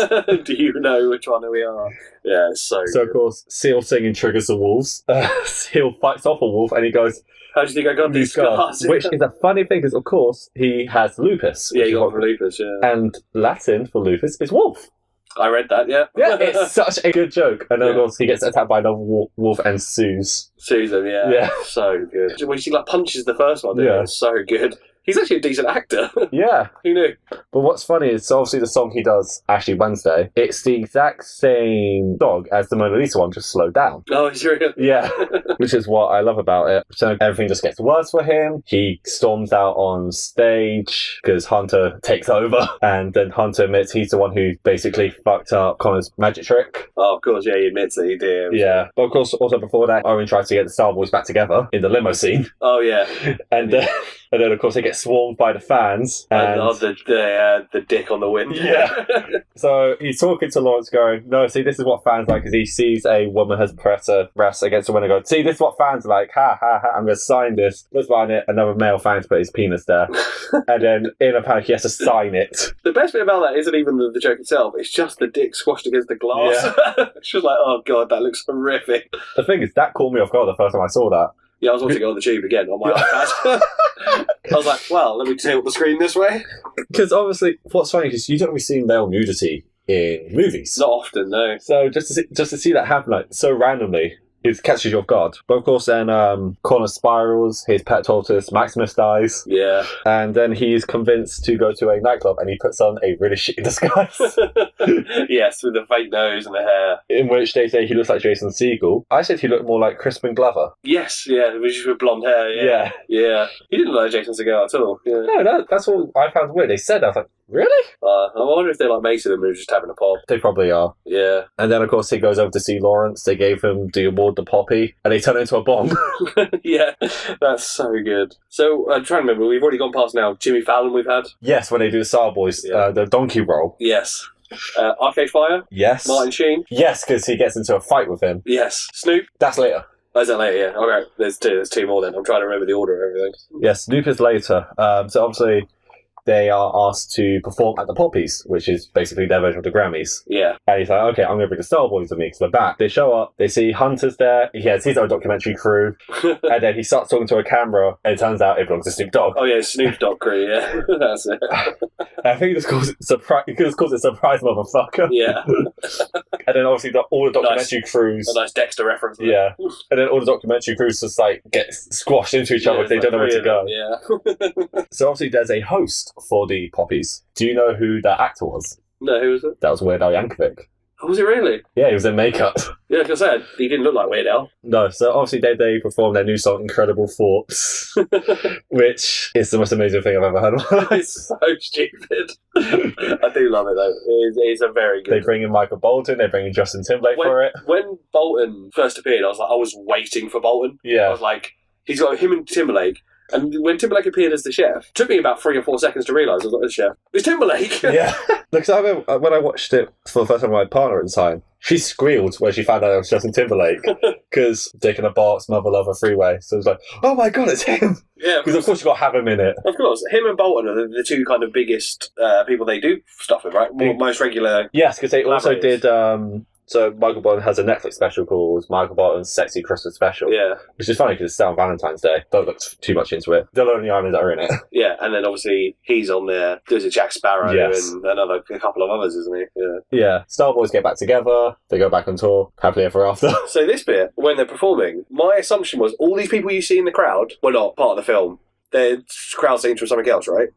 Do you know which one we are? Yeah, it's so good. Of course, Seal singing triggers the wolves. Seal fights off a wolf and he goes, how do you think I got these scars? Which is a funny thing because, of course, he has lupus. Yeah, he got lupus, yeah. And Latin for lupus is wolf. I read that, yeah. Yeah, it's such a good joke. And then, of course, he gets attacked by another wolf and sues. Susan, yeah. So good. When she punches the first one, it's so good. He's actually a decent actor. Yeah. Who knew? But what's funny is, obviously, the song he does, Ashley Wednesday, it's the exact same dog as the Mona Lisa one, just slowed down. Oh, is it really? Yeah. Which is what I love about it. So everything just gets worse for him. He storms out on stage because Hunter takes over. And then Hunter admits he's the one who basically fucked up Connor's magic trick. Oh, of course, yeah, he admits that he did. Yeah. But of course, also before that, Owen tries to get the Star Boys back together in the limo scene. Oh, yeah. And then, of course, they get swarmed by the fans. And the dick on the wind. Yeah. So he's talking to Lawrence going, no, see, this is what fans like, because he sees a woman has pressed a rest against a window going, see, this is what fans are like, ha, ha, ha, I'm going to sign this. Let's sign it. Another male fan's put his penis there. And then, in a panic, he has to sign it. The best bit about that isn't even the joke itself, it's just the dick squashed against the glass. Yeah. It's just like, oh god, that looks horrific. The thing is, that caught me off guard the first time I saw that. Yeah, I was watching it on the tube again on my iPad. I was like, well, let me tilt the screen this way. Because obviously, what's funny is you don't really see male nudity in movies. Not often, no. So just to see that happen like so randomly, it catches you off guard. But of course then Connor spirals, his pet tortoise Maximus dies. Yeah. And then he's convinced to go to a nightclub and he puts on a really shitty disguise. Yes, with the fake nose and the hair. In which they say he looks like Jason Segel. I said he looked more like Crispin Glover. Yes, yeah, with blonde hair, yeah. Yeah. He didn't look like Jason Segel at all. Yeah. No, that's what I found weird. They said that. I was like, really? I wonder if they like mates of them who were just having a pop. They probably are. Yeah. And then, of course, he goes over to see Lawrence. They gave him the award, the poppy, and they turn it into a bomb. Yeah, that's so good. So, I'm trying to remember, we've already gone past now Jimmy Fallon we've had. Yes, when they do the Star Boys, the donkey roll. Yes. Arcade Fire? Yes. Martin Sheen? Yes, because he gets into a fight with him. Yes. Snoop? That's later. Oh, is that later? Yeah. Okay. There's two more then. I'm trying to remember the order of everything. Yes, Snoop is later. So obviously they are asked to perform at the Poppies, which is basically their version of the Grammys. Yeah. And he's like, okay, I'm going to bring the Star Boys with me because they're back. They show up, they see Hunter's there, he has his own documentary crew, and then he starts talking to a camera, and it turns out it belongs to Snoop Dogg. Oh yeah, Snoop Dogg crew, yeah. That's it. I think it's called Surprise Motherfucker. Yeah. And then obviously all the documentary crews... A nice Dexter reference. Yeah. And then all the documentary crews just like get squashed into each other because they don't know where to go. Yeah. So obviously there's a host for the Poppies. Do you know who that actor was? No, who was it? That was Weird Al Yankovic. Oh, was it really? Yeah, he was in makeup. Yeah, like I said, he didn't look like Weird Al. No, so obviously they performed their new song, Incredible Thoughts, which is the most amazing thing I've ever heard of my life. It's so stupid. I do love it though. It's a very good... They bring in Michael Bolton, they bring in Justin Timberlake for it. When Bolton first appeared, I was waiting for Bolton. Yeah. I was like, he's got him and Timberlake. And when Timberlake appeared as the chef, it took me about 3 or 4 seconds to realise I was not the chef. It's Timberlake! Yeah. Because I remember when I watched it for the first time with my partner at the time, she squealed when she found out it was Justin Timberlake. Because Dick in a Box, Mother Lover Freeway. So it was like, oh my god, it's him! Yeah. Because of course you've got to have him in it. Of course. Him and Bolton are the two kind of biggest people they do stuff with, right? Most regular... Yes, because they also did... So Michael Bolton has a Netflix special called Michael Bolton's Sexy Christmas Special. Yeah. Which is funny because it's set on Valentine's Day. Don't look too much into it. The Lonely Island are in it. Yeah, and then obviously he's on there. There's a Jack Sparrow and a couple of others, isn't he? Yeah. Yeah. Star Boys get back together. They go back on tour. Happily ever after. So this bit, when they're performing, my assumption was all these people you see in the crowd were not part of the film. They're crowd scenes from something else, right?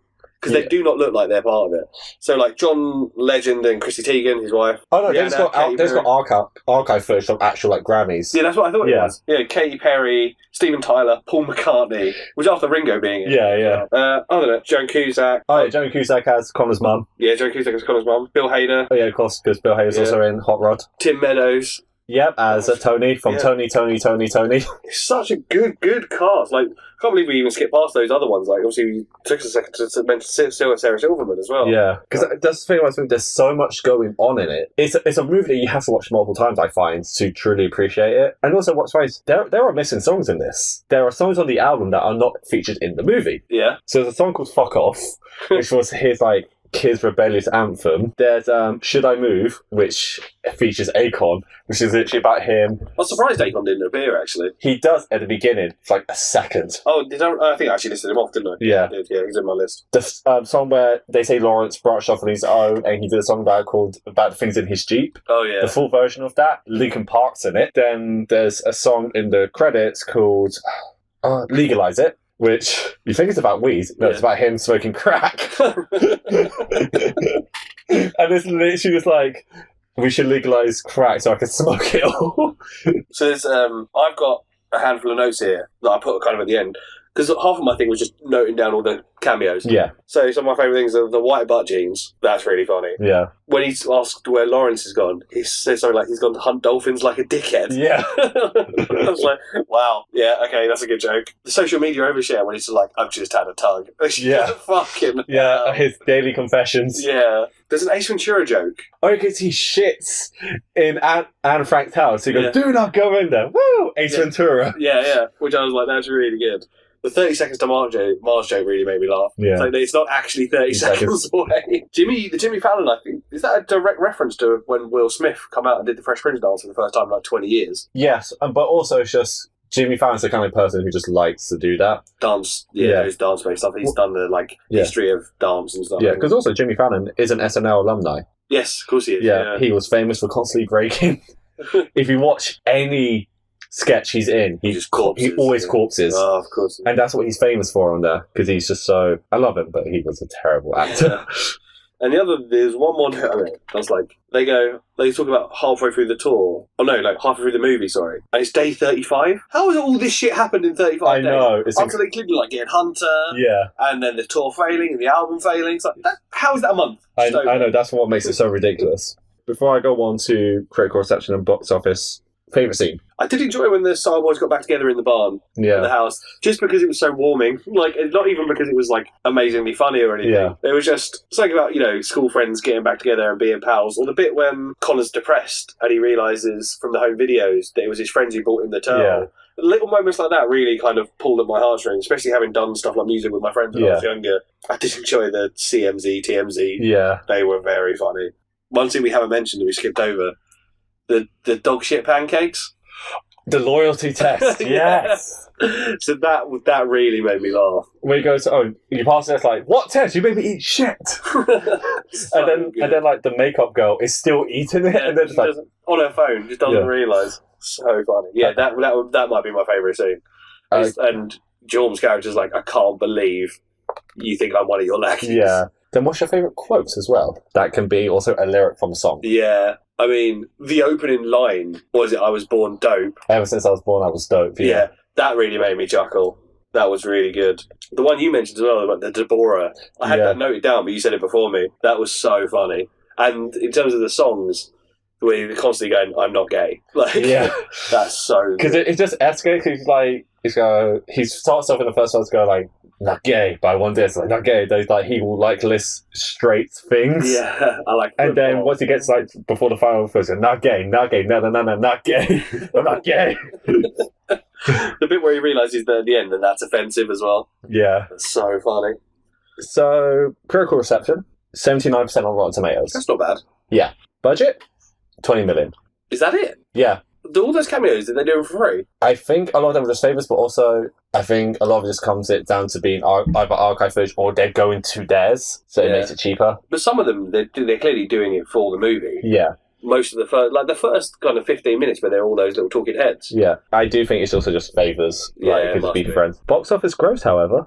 Because they do not look like they're part of it. So, like John Legend and Chrissy Teigen, his wife. Oh no, they've got archive footage from actual like Grammys. Yeah, that's what I thought it was. Yeah, Katy Perry, Steven Tyler, Paul McCartney, which after Ringo being in. Yeah. I don't know. Joan Cusack. Oh yeah, Joan Cusack has Connor's mum. Yeah, Joan Cusack has Connor's mum. Bill Hader. Oh yeah, of course, because Bill Hader's also in Hot Rod. Tim Meadows. Yep, as Tony from Tony. It's such a good cast. Like, I can't believe we even skipped past those other ones. Like, obviously, we took us a second to mention Sarah Silverman as well. Yeah, because that's the thing. I think there's so much going on in it. It's a movie that you have to watch multiple times, I find, to truly appreciate it. And also, what's funny is there are missing songs in this. There are songs on the album that are not featured in the movie. Yeah. So there's a song called "Fuck Off," which was his rebellious anthem. There's Should I Move, which features Akon, which is literally about him. I was surprised Akon didn't appear, actually. He does at the beginning, for like a second. Oh, I think I actually listed him off, didn't I? Yeah. I did, yeah, he's in my list. The song where they say Lawrence branched off on his own, and he did a song about the things in his Jeep. Oh, yeah. The full version of that, Linkin Park's in it. Then there's a song in the credits called Legalize It, which you think it's about weed. No, it's about him smoking crack. And it's literally just like, we should legalise crack so I can smoke it all. So there's, I've got a handful of notes here that I put kind of at the end. Because half of my thing was just noting down all the cameos. Yeah. So some of my favourite things are the white butt jeans. That's really funny. Yeah. When he's asked where Lawrence has gone, he says something like he's gone to hunt dolphins like a dickhead. Yeah. I was like, wow. Yeah, okay, that's a good joke. The social media overshare when he's like, I've just had a tug. Yeah. Fucking yeah, his daily confessions. Yeah. There's an Ace Ventura joke. Oh, because he shits in Anne Frank's house. He goes, do not go in there. Woo! Ace Ventura. Yeah. Which I was like, that's really good. The 30 seconds to Mars joke really made me laugh. Yeah. It's, like, it's not actually 30 seconds away. The Jimmy Fallon, I think, is that a direct reference to when Will Smith come out and did the Fresh Prince dance for the first time in like 20 years? Yes, but also it's just Jimmy Fallon's the kind of person who just likes to do that. Dance, his dance-based stuff. He's done the history of dance and stuff. Yeah, because also Jimmy Fallon is an SNL alumni. Yes, of course he is. Yeah, he was famous for constantly breaking. If you watch any sketch he's in, he always corpses. Oh, of course. And that's what he's famous for on there, because he's just so... I love him, but he was a terrible actor. And there's one more note on it. I was like, they talk about halfway through the tour. Oh no, like halfway through the movie, sorry. And it's day 35? How has all this shit happened in 35 days? I know. Until they included like getting Hunter. Yeah. And then the tour failing and the album failing. It's like, how is that a month? I know, that's what makes it so ridiculous. Before I go on to critical reception and box office, favourite scene? I did enjoy when the Star Boys got back together in the barn, in the house, just because it was so warming. Like, not even because it was like amazingly funny or anything. Yeah. It was just something about, school friends getting back together and being pals. Or the bit when Connor's depressed and he realises from the home videos that it was his friends who bought him the turtle. Yeah. Little moments like that really kind of pulled at my heartstrings, especially having done stuff like music with my friends when I was younger. I did enjoy the CMZ, TMZ. Yeah. They were very funny. One thing we haven't mentioned that we skipped over, the dog shit pancakes. The loyalty test, yes. So that really made me laugh. When he goes, you pass it, it's like, what test? You made me eat shit. and then like the makeup girl is still eating it, and then just like on her phone, just doesn't realise. So funny. Yeah, that might be my favourite scene. And Jorm's character's like, I can't believe you think I'm one of your lackeys. Yeah. Then what's your favourite quote as well? That can be also a lyric from a song. Yeah. I mean, the opening line, was it, I was born dope? Ever since I was born, I was dope. Yeah, that really made me chuckle. That was really good. The one you mentioned as well, about the Deborah, I had that noted down, but you said it before me. That was so funny. And in terms of the songs, where you're constantly going, I'm not gay. That's so good. Because it just escalates. He starts off in the first one to go like, not gay, but I want this, like, not gay. There's like, he will like list straight things. Yeah, I like And then once he gets like, before the final verse, not gay, no, not gay. I'm not gay. The bit where he realises that at the end, and that's offensive as well. Yeah. That's so funny. So, critical reception, 79% on Rotten Tomatoes. That's not bad. Yeah. Budget, 20 million. Is that it? Yeah. All those cameos, did they do them for free? I think a lot of them were just favours, but also I think a lot of it just comes down to being either archive footage or they're going to theirs, so it makes it cheaper. But some of them, they're clearly doing it for the movie. Yeah. Most of the first kind of 15 minutes where they're all those little talking heads. Yeah. I do think it's also just favours. It could be friends. Box office gross, however,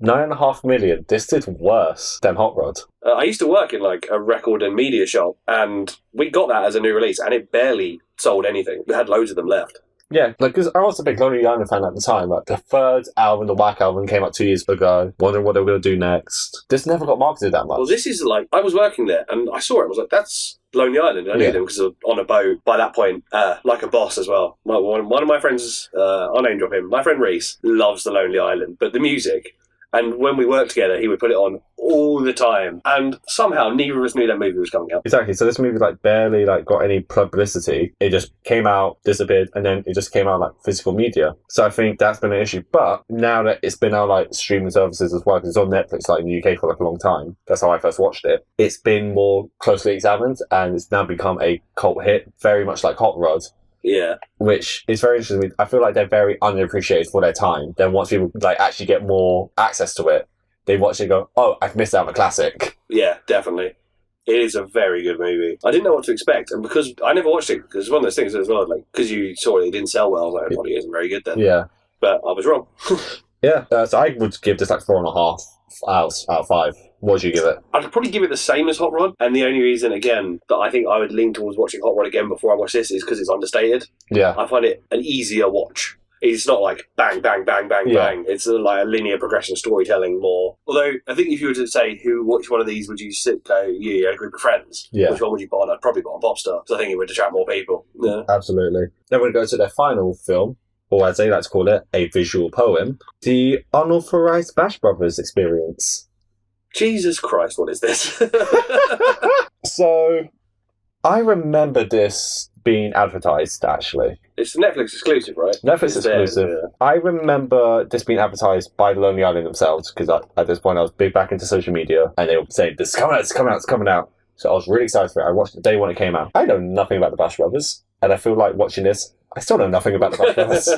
9.5 million. This did worse than Hot Rod. I used to work in like a record and media shop, and we got that as a new release, and it barely sold anything. We had loads of them left. Yeah, because I was a big Lonely Island fan at the time. Like the third album, the Whack album, came out 2 years ago. Wondering what they were going to do next. This never got marketed that much. Well, this is like, I was working there, and I saw it. I was like, that's Lonely Island. I knew them because on a boat by that point, like a boss as well. One of my friends, I'll name drop him. My friend Reese loves the Lonely Island, but the music. And when we worked together, he would put it on all the time. And somehow, neither of us knew that movie was coming out. Exactly. So this movie barely got any publicity. It just came out, disappeared, and then it just came out like physical media. So I think that's been an issue. But now that it's been out streaming services as well, because it's on Netflix in the UK for a long time. That's how I first watched it. It's been more closely examined, and it's now become a cult hit, very much like Hot Rod. Yeah. Which is very interesting. I feel like they're very underappreciated for their time. Then once people actually get more access to it, they watch it and go, oh, I've missed out on a classic. Yeah, definitely. It is a very good movie. I didn't know what to expect, and because I never watched it, because it's one of those things as well, because you saw it didn't sell well, I was like, it probably isn't very good then. Yeah. But I was wrong. Yeah, so I would give this like 4.5 out of 5. What would you give it? I'd probably give it the same as Hot Rod, and the only reason, again, that I think I would lean towards watching Hot Rod again before I watch this is because it's understated. Yeah. I find it an easier watch. It's not like bang, bang, bang, bang, bang. It's like a linear progression storytelling more. Although, I think if you were to say which one of these would you go, a group of friends, which one would you put on? I'd probably put on Popstar, because I think it would attract more people. Yeah. Absolutely. Then we go to their final film, or as they like to call it, a visual poem, the Unauthorised Bash Brothers experience. Jesus Christ, what is this? So, I remember this being advertised, actually. It's Netflix exclusive, right? Netflix exclusive. Yeah. I remember this being advertised by the Lonely Island themselves, because at this point I was big back into social media, and they were saying, this is coming out, it's coming out, it's coming out. So I was really excited for it. I watched the day when it came out. I know nothing about the Bash Brothers, and I feel like watching this, I still know nothing about the Bash Brothers.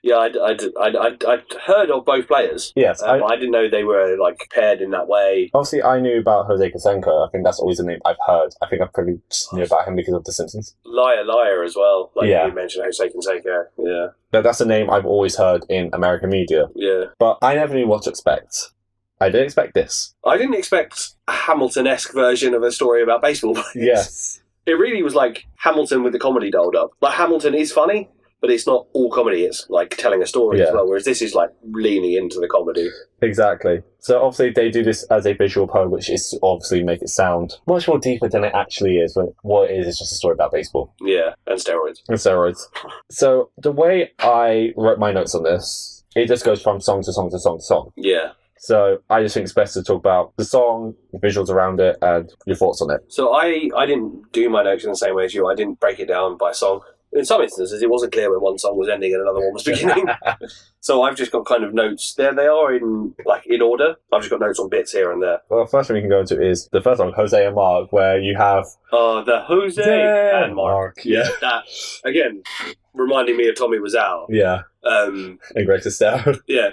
Yeah, I'd heard of both players. Yes. But I didn't know they were like paired in that way. Obviously, I knew about Jose Canseco. I think that's always a name I've heard. I think I probably just knew about him because of The Simpsons. Liar as well. Like you mentioned Jose Canseco. Yeah. That's a name I've always heard in American media. Yeah. But I never knew what to expect. I didn't expect this. I didn't expect a Hamilton-esque version of a story about baseball. Yes. It really was like Hamilton with the comedy dolled up. Like, Hamilton is funny, but it's not all comedy. It's like telling a story as well, whereas this is like leaning into the comedy. Exactly. So obviously they do this as a visual poem, which is obviously make it sound much more deeper than it actually is. But what it is just a story about baseball. Yeah, and steroids. So the way I wrote my notes on this, it just goes from song to song to song to song. Yeah. So I just think it's best to talk about the song, the visuals around it, and your thoughts on it. So I didn't do my notes in the same way as you. I didn't break it down by song. In some instances, it wasn't clear when one song was ending and another one was beginning. So I've just got kind of notes. There they are in order. I've just got notes on bits here and there. Well, the first one we can go into is the first song, Jose and Mark, where you have... the Jose and Mark. Yeah. That, again, reminding me of Tommy Wiseau. Yeah. And Greg Sestero. Yeah.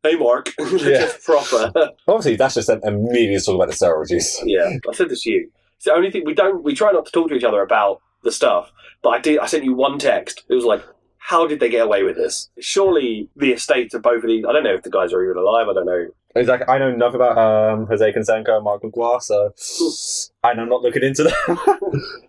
Hey, Mark. Just proper. Obviously, that's just an immediate talk about the steroid use. Yeah, I said this to you. It's the only thing we try not to talk to each other about the stuff, but I sent you one text. It was like, how did they get away with this? Surely the estates of both of these, I don't know if the guys are even alive, I don't know. Exactly. I know nothing about Jose Canseco and Mark McGuire, so I'm not looking into them.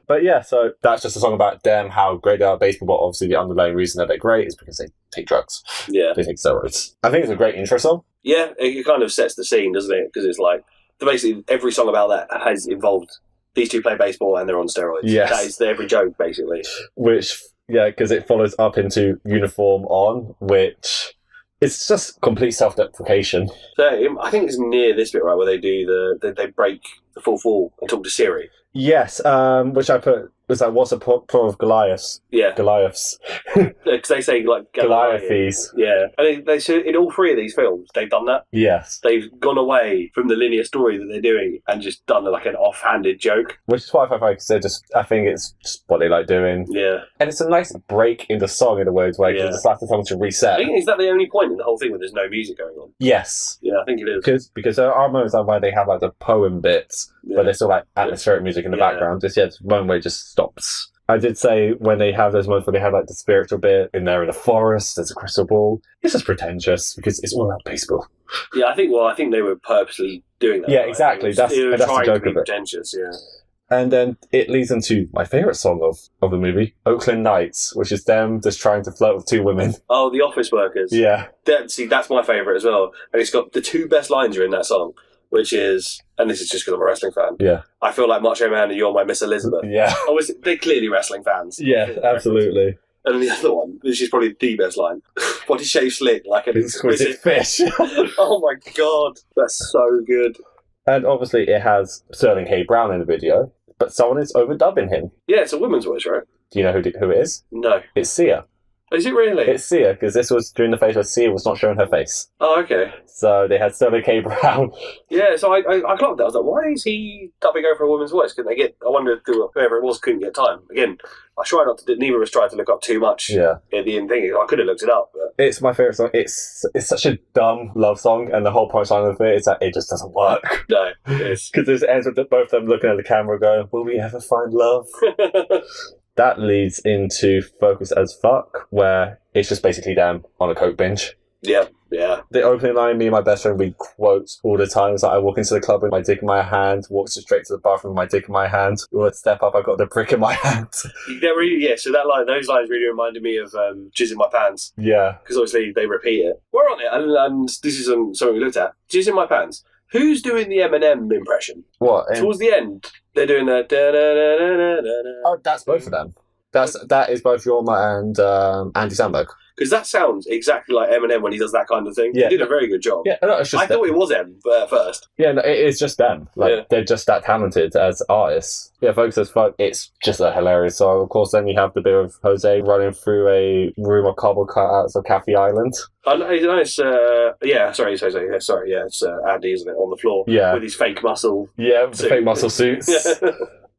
But yeah, so that's just a song about them, how great they are at baseball, but obviously the underlying reason that they're great is because they take drugs. Yeah. They take steroids. I think it's a great intro song. Yeah, it kind of sets the scene, doesn't it? Because it's like, basically every song about that has involved these two play baseball and they're on steroids. Yes. That is every joke, basically. Which, yeah, because it follows up into Uniform On, which... It's just complete self-deprecation. So I think it's near this bit, right, where they do they break the full and talk to Siri. Yes, which I put was like, what's a plural of Goliaths? Yeah, Goliaths. Because they say like Goliathes. Yeah, and they in all three of these films they've done that. Yes, they've gone away from the linear story that they're doing and just done like an offhanded joke. Which is why I think it's just what they like doing. Yeah, and it's a nice break in the song in a weird way because it's like something to reset. I think, is that the only point in the whole thing where there's no music going on? Yes. Yeah, I think it is. Because there are moments where they have like the poem bits, but there's still like atmospheric music in the background. This one where it just stops. I did say when they have those moments where they have like the spiritual bit in there in the forest, there's a crystal ball. It's just pretentious because it's all about baseball. Yeah, I think they were purposely doing that. Yeah, exactly. That's the joke of it. Pretentious, yeah. And then it leads into my favourite song of the movie, Oakland Nights, which is them just trying to flirt with two women. Oh, the office workers. Yeah. That's my favourite as well. And it's got the two best lines are in that song, which is, and this is just because I'm a wrestling fan. Yeah. I feel like Macho Man and you're my Miss Elizabeth. Yeah. They're clearly wrestling fans. Yeah, absolutely. And the other one, which is probably the best line, body shave slick like an exquisite fish. Oh my god, that's so good. And obviously it has Sterling K. Brown in the video, but someone is overdubbing him. Yeah, it's a woman's voice, right? Do you know who it is? No. It's Sia. Is it really? It's Sia, because this was during the phase where Sia was not showing her face. Oh, okay. So they had Sterling K. Brown. Yeah, so I clocked that. I was like, why is he dubbing over a woman's voice? Couldn't they get... I wonder if whoever it was couldn't get time. Again, I try not to... Neither of us tried to look up too much at the end thing. I could have looked it up. But... It's my favourite song. It's such a dumb love song, and the whole punchline of it is that it just doesn't work. No, it is. Because it ends with both of them looking at the camera going, will we ever find love? That leads into Focus as Fuck, where it's just basically them on a coke binge. Yeah, yeah. The opening line, me and my best friend, we quote all the time. It's like, I walk into the club with my dick in my hand, walk straight to the bathroom with my dick in my hand. Would step up, I got the brick in my hand. So that line, those lines really reminded me of Jizz in My Pants. Yeah. Because obviously they repeat it. We're on it, and this is something we looked at. Jizz in My Pants. Who's doing the Eminem impression? What? Towards the end, they're doing the da-da-da-da-da-da. Oh, that's both of them. That is both Jorma and Andy Samberg. Because that sounds exactly like Eminem when he does that kind of thing. Yeah. He did a very good job. Yeah, no, it's just I thought it was M at first. Yeah, no, it is just them. They're just that talented as artists. Yeah, folks, as fuck. It's just a hilarious song. Of course, then you have the bit of Jose running through a room of cardboard cutouts of Cathy Island. I know it's it's Andy, isn't it, on the floor? Yeah, with his fake muscle. Yeah, with the fake muscle suits.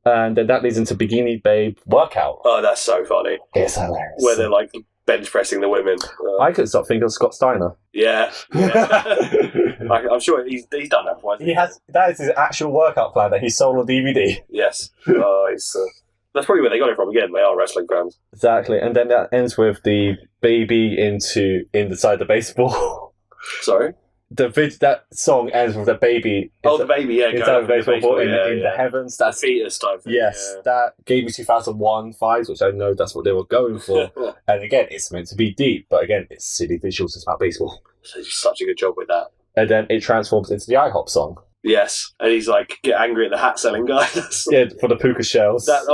And then that leads into Bikini Babe workout. Oh, that's so funny. It's hilarious. Where they're like bench pressing the women. I couldn't stop thinking of Scott Steiner. Yeah. I'm sure he's done that before. He has. That is his actual workout plan that he sold on DVD. Yes. That's probably where they got it from. Again, they are wrestling fans. Exactly, and then that ends with the baby inside the baseball. Sorry. That song ends with the baby. The baby, yeah, inside the baseball in the heavens. That's fetus type thing. Yes, that gave me 2001 vibes, which I know that's what they were going for. And again, it's meant to be deep, but again, it's silly visuals. It's about baseball. So he's such a good job with that. And then it transforms into the IHOP song. Yes, and he's like, get angry at the hat selling guy. Yeah, for the puka shells. That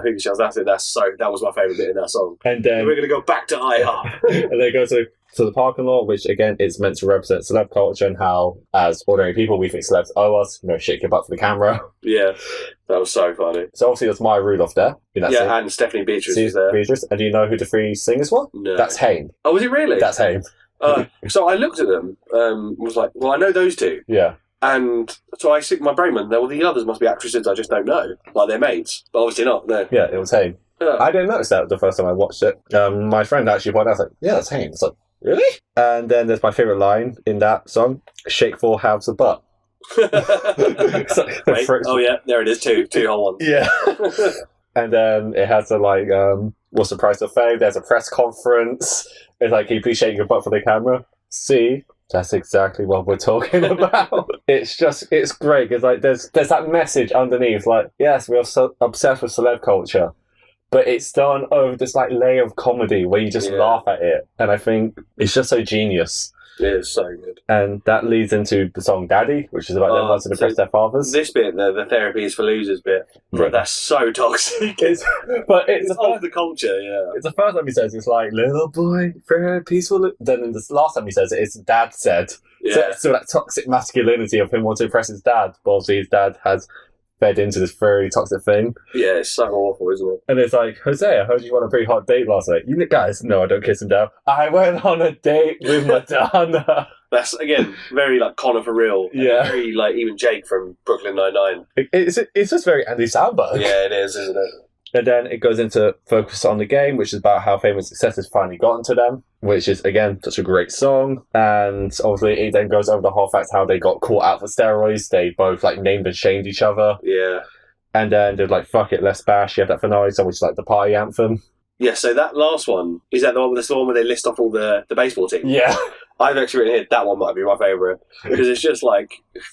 puka shells. That's it. That was my favourite bit in that song. And then we're going to go back to IHOP. And they go to the parking lot, which again is meant to represent celeb culture and how, as ordinary people, we think celebs owe us, shake your butt for the camera. Yeah, that was so funny. So obviously there's Maya Rudolph there. And Stephanie Beatrice is there. And do you know who the three singers were? No. That's Haim. Oh, was it really? That's Haim. So I looked at them, was like, well, I know those two. Yeah. And so I sick my brain went, well, the others must be actresses I just don't know. Like, they're mates. But obviously not, no. Yeah, it was Haim. I didn't notice that the first time I watched it. My friend actually pointed out, I was like, yeah, that's Haim. It's like, really? And then there's my favourite line in that song, Shake 4 halves of butt. Wait, oh yeah, there it is, two whole ones. Yeah. And then it has what's the price of fame? There's a press conference. It's like, can you please shake your butt for the camera? See? That's exactly what we're talking about. It's great because there's that message underneath. Like, yes, we are so obsessed with celeb culture, but it's done over this layer of comedy where you just laugh at it, and I think it's just so genius. It is so good. And that leads into the song Daddy, which is about them wanting to impress their fathers. This bit, the therapy is for losers bit, that's so toxic. It's of the culture, yeah. It's the first time he says it's like, little boy, therapy's for losers. Then in the last time he says it's dad said. Yeah. So that toxic masculinity of him wanting to impress his dad, but obviously his dad has fed into this very toxic thing. Yeah, it's so awful, isn't it? And it's like, Jose, I heard you won a pretty hot date last night. You guys, no, I don't kiss him down. I went on a date with Madonna. That's, again, very, Connor for real. Yeah. Very, even Jake from Brooklyn Nine-Nine. It's just very Andy Samberg. Yeah, it is, isn't it? And then it goes into Focus on the Game, which is about how famous success has finally gotten to them, which is, again, such a great song. And obviously it then goes over the whole fact how they got caught out for steroids. They both, named and shamed each other. Yeah. And then they're like, fuck it, let's bash. You have that finale song, which is the party anthem. Yeah, so that last one, is that the one where they list off all the baseball teams? Yeah. I've actually written here, that one might be my favourite. Because it's just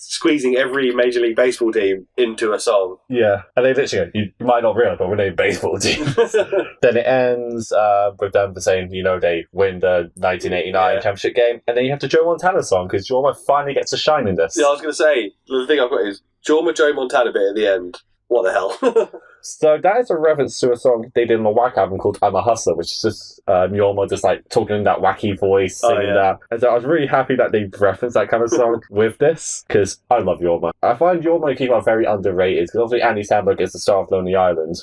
squeezing every Major League Baseball team into a song. Yeah. And they literally go, you might not realise, but we're named baseball teams. Then it ends with them saying, they win the 1989 championship game. And then you have the Joe Montana song, because Jorma finally gets to shine in this. Yeah, I was going to say, the thing I've got is Jorma Joe Montana bit at the end. What the hell? So that is a reference to a song they did on the Whack album called I'm a Hustler, which is just Yorma just talking in that wacky voice, singing that. And so I was really happy that they referenced that kind of song with this, because I love Yorma. I find Yorma and Keith are very underrated, because obviously Andy Samberg is the star of Lonely Island.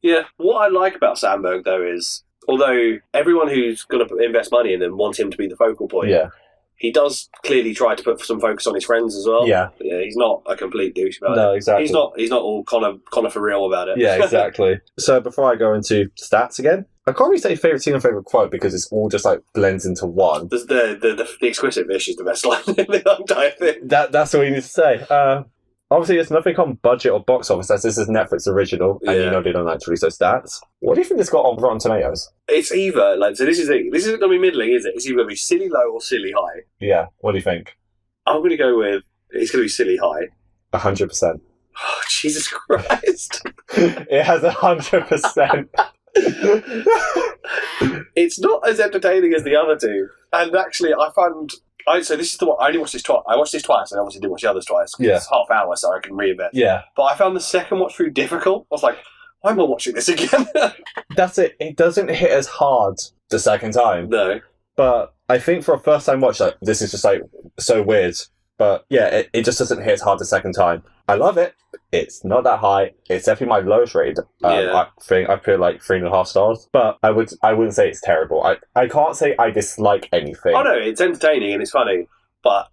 Yeah, what I like about Samberg, though, is although everyone who's going to invest money in them wants him to be the focal point, he does clearly try to put some focus on his friends as well. Yeah, he's not a complete douche about it. No, exactly. He's not all Connor for real about it. Yeah, exactly. So before I go into stats again, I can't really say favourite scene or favourite quote because it's all just blends into one. The exquisite fish is the best line in the entire thing. That's all you need to say. obviously there's nothing on budget or box office as this is Netflix original, and you know they don't actually show stats. What do you think it's got on Rotten Tomatoes? It's either, so this isn't going to be middling, is it? It's either going to be silly low or silly high. Yeah, what do you think? I'm going to go with, it's going to be silly high. 100%. Oh, Jesus Christ. It has 100%. It's not as entertaining as the other two. And actually, so this is the one, I only watched this twice. I watched this twice, and I obviously didn't watch the others twice. Yeah. It's half hour, so I can reinvest. Yeah. But I found the second watch through difficult. I was like, why am I watching this again? That's it. It doesn't hit as hard the second time. No. But I think for a first time watch, this is just so weird. But yeah, it just doesn't hit as hard the second time. I love it. It's not that high. It's definitely my lowest rated. I feel like 3.5 stars. But I wouldn't say it's terrible. I can't say I dislike anything. Oh no, it's entertaining and it's funny. But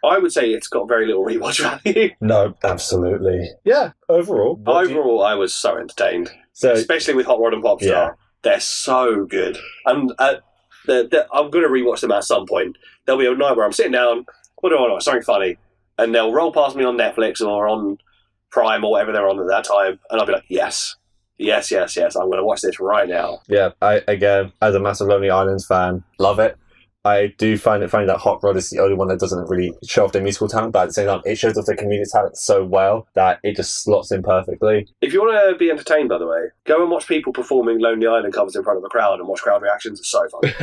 I would say it's got very little rewatch value. No, absolutely. Yeah, overall. I was so entertained. Especially with Hot Rod and Popstar. Yeah. They're so good. And I'm going to rewatch them at some point. There'll be a night where I'm sitting down, what do I want? Something funny. And they'll roll past me on Netflix or on Prime or whatever they're on at that time. And I'll be like, yes. I'm going to watch this right now. Yeah, again, as a massive Lonely Island fan, love it. I do find that Hot Rod is the only one that doesn't really show off their musical talent, but at the same time, it shows off their comedic talent so well that it just slots in perfectly. If you want to be entertained, by the way, go and watch people performing Lonely Island covers in front of a crowd and watch crowd reactions. It's so fun.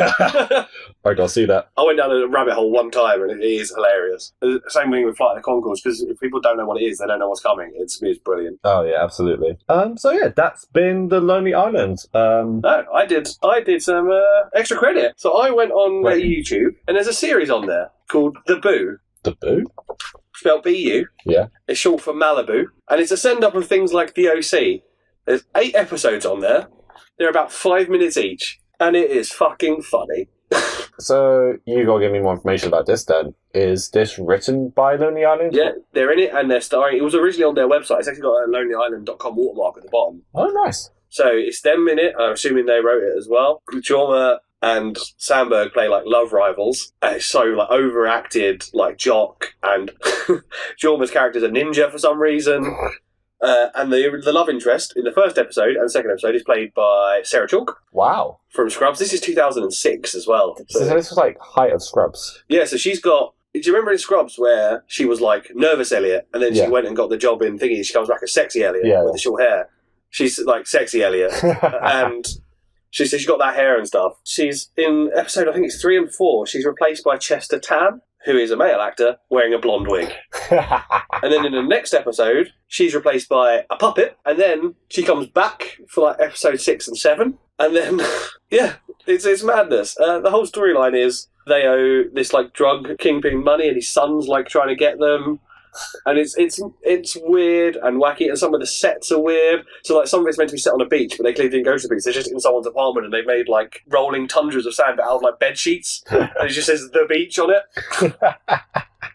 I gotta see that. I went down a rabbit hole one time and it is hilarious. Same thing with Flight of the Conchords, because if people don't know what it is, they don't know what's coming. It's brilliant. Oh yeah, absolutely. So yeah, that's been the Lonely Island. No, I did some extra credit. So I went on YouTube, and there's a series on there called The Boo. The Boo? Spelled B-U. Yeah. It's short for Malibu, and it's a send-up of things like The OC. There's 8 episodes on there. They're about 5 minutes each, and it is fucking funny. So, you gotta give me more information about this then. Is this written by Lonely Island? Yeah, they're in it, and they're starring. It was originally on their website. It's actually got a lonelyisland.com watermark at the bottom. Oh, nice. So, it's them in it. I'm assuming they wrote it as well. Jorma and Sandberg play love rivals. It's so overacted, jock, and Jorma's character's a ninja for some reason. And the love interest in the first episode and second episode is played by Sarah Chalke. Wow. From Scrubs. This is 2006 as well. So this was height of Scrubs. Yeah, so she's got... Do you remember in Scrubs where she was nervous Elliot, and then she went and got the job in Thingy, she comes back as sexy Elliot with the short hair. She's sexy Elliot. And... She says she's got that hair and stuff. She's in episode, I think it's 3 and 4, she's replaced by Chester Tan, who is a male actor wearing a blonde wig. And then in the next episode, she's replaced by a puppet, and then she comes back for episode 6 and 7. And then, yeah, it's madness. The whole storyline is they owe this drug kingpin money, and his son's trying to get them. And it's weird and wacky, and some of the sets are weird. So some of it's meant to be set on a beach, but they clearly didn't go to the beach. They're just in someone's apartment, and they've made rolling tundras of sand, but out of bed sheets, and it just says the beach on it.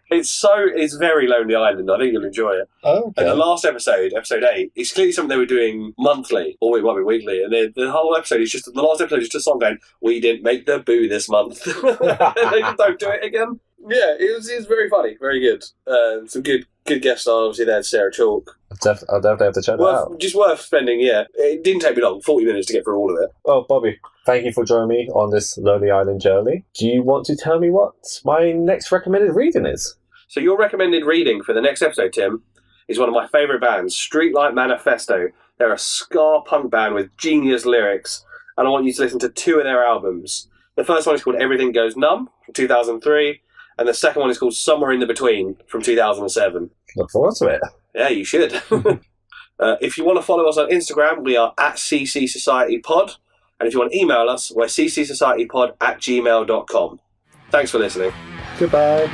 It's very Lonely Island. I think you'll enjoy it. Oh, okay. And the last episode 8, it's clearly something they were doing monthly, or it might be weekly. And the whole episode is the last episode is just a song going, "We didn't make the boo this month." And they just don't do it again. Yeah, it was very funny, very good. Some good guest stars, obviously. There's Sarah Chalke. I'll definitely have to check that out. Just worth spending. Yeah, it didn't take me long, 40 minutes to get through all of it. Oh, Bobby, thank you for joining me on this Lonely Island journey. Do you want to tell me what my next recommended reading is? So your recommended reading for the next episode, Tim, is one of my favourite bands, Streetlight Manifesto. They're a ska punk band with genius lyrics, and I want you to listen to 2 of their albums. The first one is called Everything Goes Numb from 2003. And the second one is called Somewhere in the Between from 2007. Look forward to it. Yeah, you should. If you want to follow us on Instagram, we are at CC Society Pod. And if you want to email us, we're ccsocietypod@gmail.com. Thanks for listening. Goodbye.